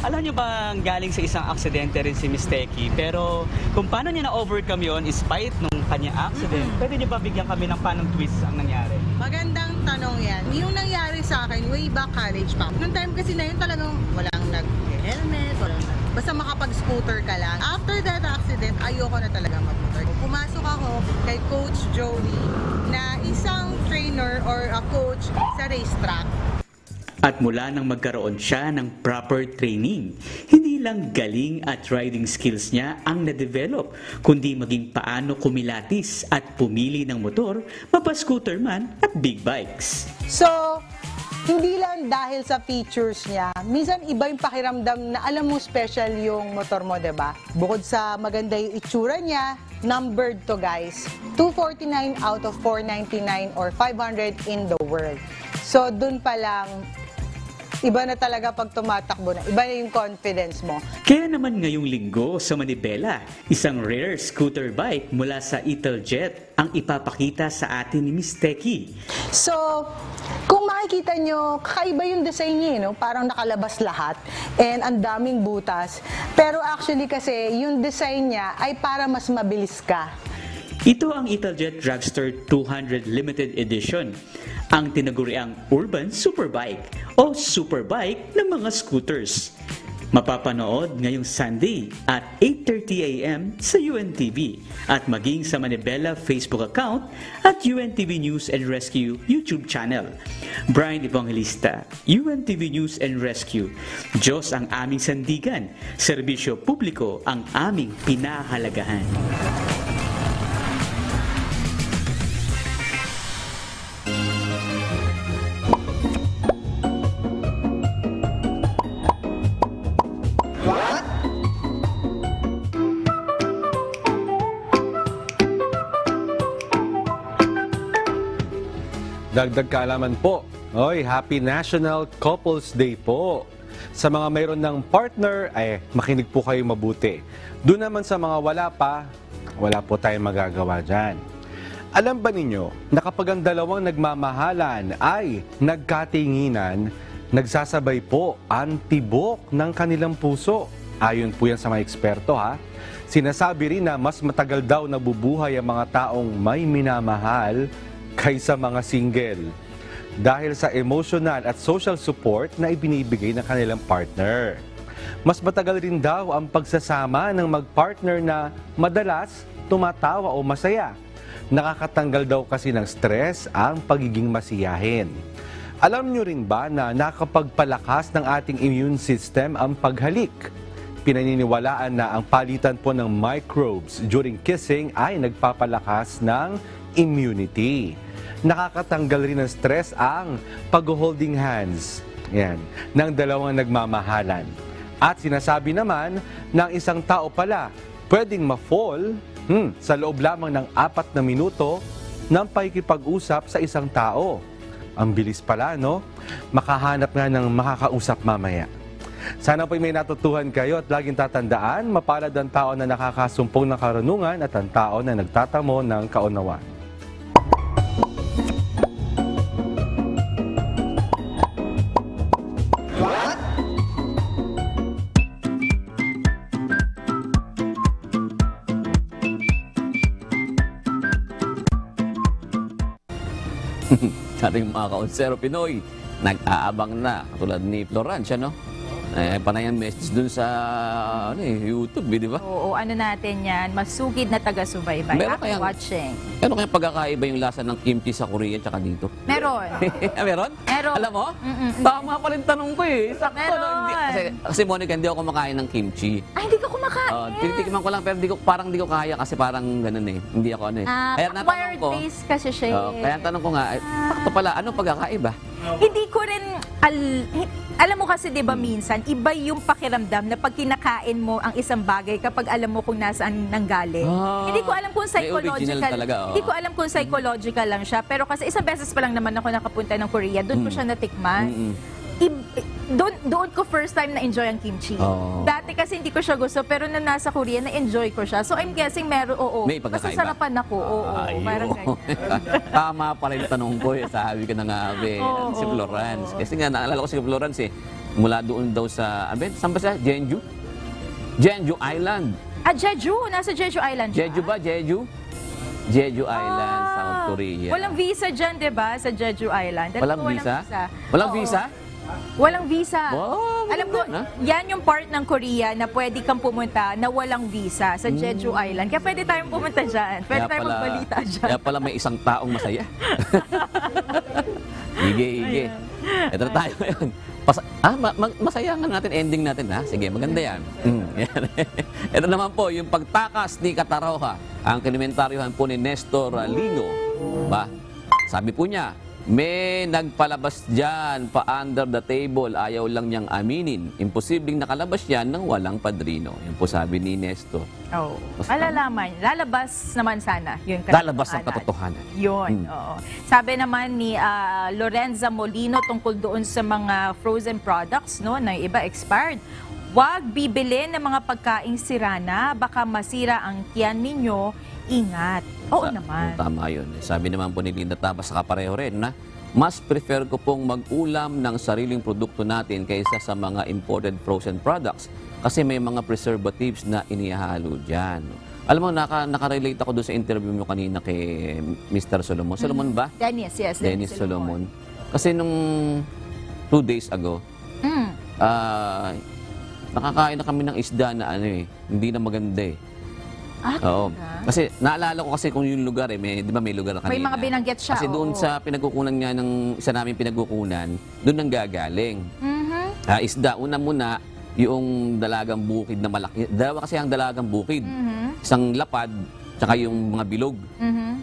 Alam nyo ba galing sa isang aksidente rin si Miss Techie, pero kung paano niya na-overcome yon in spite nung kanyang accident, pwede nyo ba bigyan kami ng panong twist ang nangyari? Magandang tanong yan. Yung nangyari sa akin, way back college pa. Noong time kasi na yun talagang walang nag-helmet, basta makapag-scooter ka lang. After that accident, ayoko na talaga mag-motor. Pumasok ako kay Coach Joey na isang trainer or a coach sa racetrack. At mula nang magkaroon siya ng proper training, hindi lang galing at riding skills niya ang na-develop, kundi maging paano kumilatis at pumili ng motor, mapa-scooter man at big bikes. So, hindi lang dahil sa features niya, minsan iba yung pakiramdam na alam mo special yung motor mo, diba? Bukod sa maganda yung itsura niya, numbered to guys. 249 out of 499 or 500 in the world. So, dun pa lang, iba na talaga pag tumatakbo na. Iba na yung confidence mo. Kaya naman ngayong linggo sa Manibela, isang rare scooter bike mula sa Italjet ang ipapakita sa atin ni Miss Techie. So, kung makikita nyo, kakaiba yung design niya, no? Parang nakalabas lahat and ang daming butas. Pero actually kasi, yung design niya ay para mas mabilis ka. Ito ang Italjet Dragster 200 Limited Edition, ang tinaguriang urban superbike o superbike ng mga scooters. Mapapanood ngayong Sunday at 8:30 AM sa UNTV at maging sa Manibela Facebook account at UNTV News and Rescue YouTube channel. Brian Evangelista, UNTV News and Rescue. Diyos ang aming sandigan, serbisyo publiko ang aming pinahalagahan. Dagdag kaalaman po, Happy National Couples Day po. Sa mga mayroon ng partner, makinig po kayo mabuti. Doon naman sa mga wala po tayong magagawa dyan. Alam ba ninyo na kapag ang dalawang nagmamahalan ay nagkatinginan, nagsasabay po ang tibok ng kanilang puso? Ayon po yan sa mga eksperto ha. Sinasabi rin na mas matagal daw nabubuhay ang mga taong may minamahal kaysa mga single dahil sa emotional at social support na ibinibigay ng kanilang partner. Mas matagal rin daw ang pagsasama ng magpartner na madalas tumatawa o masaya. Nakakatanggal daw kasi ng stress ang pagiging masiyahin. Alam nyo rin ba na nakapagpalakas ng ating immune system ang paghalik? Pinaniniwalaan na ang palitan po ng microbes during kissing ay nagpapalakas ng immunity. Nakakatanggal rin ng stress ang pag-holding hands ng dalawang nagmamahalan. At sinasabi naman ng isang tao pala pwedeng ma-fall sa loob lamang ng 4 na minuto ng pakikipag-usap sa isang tao. Ang bilis pala, no? Makahanap nga ng makakausap mamaya. Sana po'y may natutuhan kayo at laging tatandaan, mapalad ang tao na nakakasumpong ng karunungan at ang tao na nagtatamo ng kaunawaan. Ating mga kaunsero Pinoy, nag-aabang na, katulad ni Florence, no? Panay ang message dun sa YouTube, di ba? Oo, ano natin yan, masugid na taga-subaybay. Ako watching. Ano kaya pagkakaiba yung lasa ng kimchi sa Korea tsaka dito? Meron. Meron? Meron. Alam mo? Tama pa rin tanong ko eh. Sakto. Meron. Kasi Monica, hindi ako kumakain ng kimchi. Ay, hindi ka kumakain. Tinitikman ko lang pero parang di ko kaya kasi parang ganun eh. Hindi ako ano eh. Kaya acquired taste kasi siya eh. Kaya tanong ko nga, sakto pala, anong pagkakaiba? Hindi ko rin, alam mo kasi diba minsan, iba yung pakiramdam na pag kinakain mo ang isang bagay kapag alam mo kung nasaan nanggaling. Hindi ko alam kung psychological. Hindi ko alam kung psychological lang siya. Pero kasi isang beses pa lang naman ako nakapunta ng Korea, doon ko siya natikman. Doon ko first time na-enjoy ang kimchi. Dati kasi hindi ko siya gusto, pero nung nasa Korea, na-enjoy ko siya. So I'm guessing may pagkakaiba. Masasarapan ako. Parang ganyan. Tama pa rin tanong ko eh. Sabi ka na nga, si Florence. Kasi nga, naalala ko si Florence eh. Mula doon daw sa, saan ba siya? Jeju? Jeju Island. Jeju. Nasa Jeju Island siya. Jeju ba? Jeju? Jeju Island, South Korea. Walang visa dyan, di ba? Sa Jeju Island. Alam Walang ko, visa? Walang Oo. visa? Walang visa. Wow, Alam ko, yan yung part ng Korea na pwede kang pumunta na walang visa sa Jeju Island. Kaya pwede tayong pumunta dyan. Pwede tayong magbalita dyan. Kaya pala may isang taong masaya. Ige. Ito na tayo ngayon. Masaya nga natin, ending natin ha. Sige, maganda yan. Yan. Ito naman po, yung pagtakas ni Kataroha. Ang kinomentaryuhan po ni Nestor Lino. Sabi po niya, may nagpalabas dyan pa under the table, ayaw lang niyang aminin. Imposibleng nakalabas yan ng walang padrino. Yan po sabi ni Nestor. Oh. Malalaman. Lalabas naman sana. Yun, lalabas ang katotohanan. Yun. Oo. Sabi naman ni Lorenza Molino tungkol doon sa mga frozen products, no, na iba expired. Huwag bibili ng mga pagkaing sira na, baka masira ang tiyan ninyo. Ingat. Oo naman. Tama yun. Sabi naman po ni Linda Tabas, saka pareho rin na mas prefer ko pong mag-ulam ng sariling produkto natin kaysa sa mga imported frozen products kasi may mga preservatives na inihalo dyan. Alam mo, nakarelate ako doon sa interview mo kanina kay Mr. Solomon. Solomon ba? Dennis, yes. Dennis Solomon. Kasi nung 2 days ago, nakakain na kami ng isda na hindi na maganda eh. Oo. Kasi naalala ko kasi kung yung lugar di ba may lugar kanina. May mga binanggit siya. Kasi doon sa pinagkukunan nga ng isa namin pinagkukunan, doon nang gagaling. Isda, una muna, yung dalagang bukid na malaki. Dalawa kasi ang dalagang bukid. Isang lapad, tsaka yung mga bilog.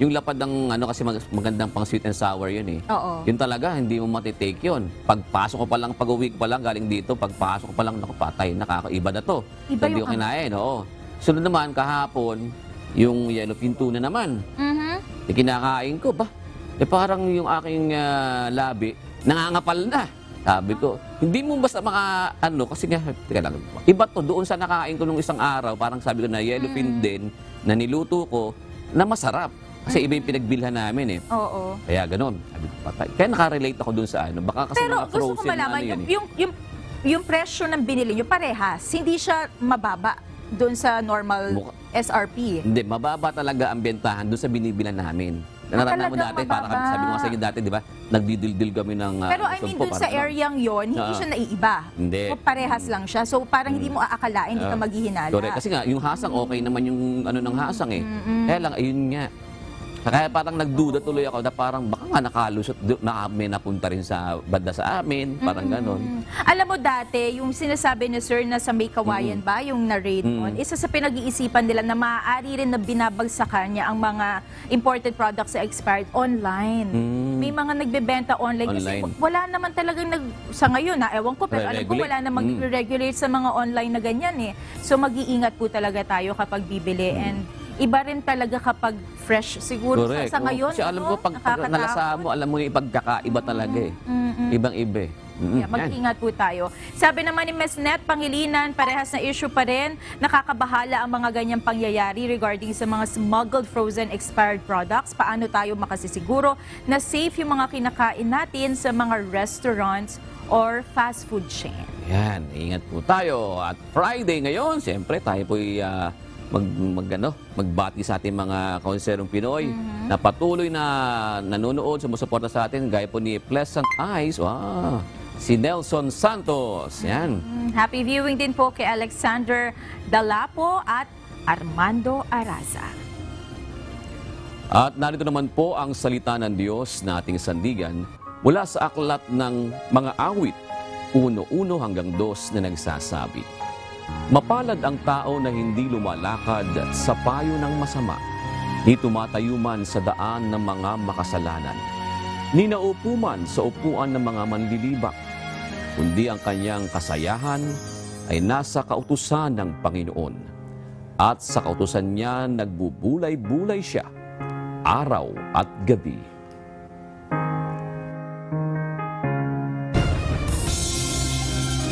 Yung lapad ng kasi magandang pang sweet and sour yun eh. Oo. Yun talaga, hindi mo matitake yun. Pagpasok ko pa lang, pag-uwi ko pa lang galing dito, pagpasok ko pa lang, patay, nakakaiba na to. Iba hindi ko kinain, oo. Sunod naman, kahapon, yung yellowfin tuna naman. Kinakain ko, parang yung aking labi, nangangapal na. Sabi ko, hindi mo basta kasi nga, teka lang, iba to, doon sa nakain ko nung isang araw, parang sabi ko na yellowfin din, na niluto ko, na masarap. Kasi iba yung pinagbilhan namin eh. Oo. Kaya ganun. Sabi ko, patay. Kaya nakarelate ako dun sa baka kasi mga frozen. Pero gusto ko malaman, yung presyo ng binili nyo, parehas, hindi siya mababa doon sa normal SRP. Hindi, mababa talaga ang bentahan doon sa binibilan namin. Naranasan mo dati, para sabi ko nga sa inyo dati, di ba? Nagdidildil kami ng pero I mean, doon sa areang yon, hindi siya naiiba. Hindi. So, parehas lang siya. So, parang hindi mo aakalain, hindi ka maghihinala. Correct. Kasi nga, yung hasang, okay naman yung ng hasang eh. Kaya lang, ayun nga. Kaya parang nagduda tuloy ako na parang baka nga nakalusot, may napunta rin sa banda sa amin, parang ganon. Alam mo dati, yung sinasabi ni Sir na sa May Kawayan ba, yung na-raid on, isa sa pinag-iisipan nila na maaari rin na binabagsakan niya ang mga imported products sa expired online. May mga nagbebenta online kasi wala naman talagang sa ngayon, ewan ko, pero alam ko wala namang regulate sa mga online na ganyan eh. So mag-iingat po talaga tayo kapag bibili and iba rin talaga kapag fresh siguro. Correct. Sa ngayon. Kasi alam ko, pag nalasa mo, alam mo yung ipagkakaiba talaga eh. Ibang-iba eh. Mag-ingat po tayo. Sabi naman ni Ms. Net Pangilinan, parehas na issue pa rin. Nakakabahala ang mga ganyang pangyayari regarding sa mga smuggled frozen expired products. Paano tayo makasisiguro na safe yung mga kinakain natin sa mga restaurants or fast food chain? Yan, ingat po tayo. At Friday ngayon, siyempre tayo po'y magbati sa ating mga konserong Pinoy na patuloy na nanonood, sumusuporta sa atin, gaya po ni Pleasant Eyes, si Nelson Santos. Yan. Happy viewing din po kay Alexander Dalapo at Armando Araza. At narito naman po ang salita ng Diyos na ating sandigan mula sa aklat ng mga awit 1:1 hanggang 2 na nagsasabi, mapalad ang tao na hindi lumalakad sa payo ng masama, ni tumatayo man sa daan ng mga makasalanan, ni naupo man sa upuan ng mga manlilibak, kundi ang kanyang kasayahan ay nasa kautusan ng Panginoon. At sa kautusan niya nagbubulay-bulay siya, araw at gabi.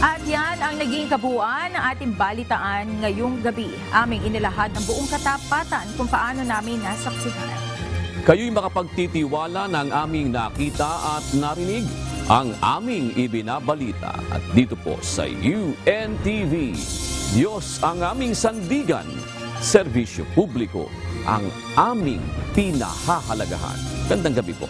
At yan ang naging kabuuan ng ating balitaan ngayong gabi. Aming inilahad ng buong katapatan kung paano namin nasaksihan. Kayo'y makapagtitiwala ng aming nakita at narinig, ang aming ibinabalita. At dito po sa UNTV, Diyos ang aming sandigan, serbisyo publiko ang aming pinahahalagahan. Magandang gabi po.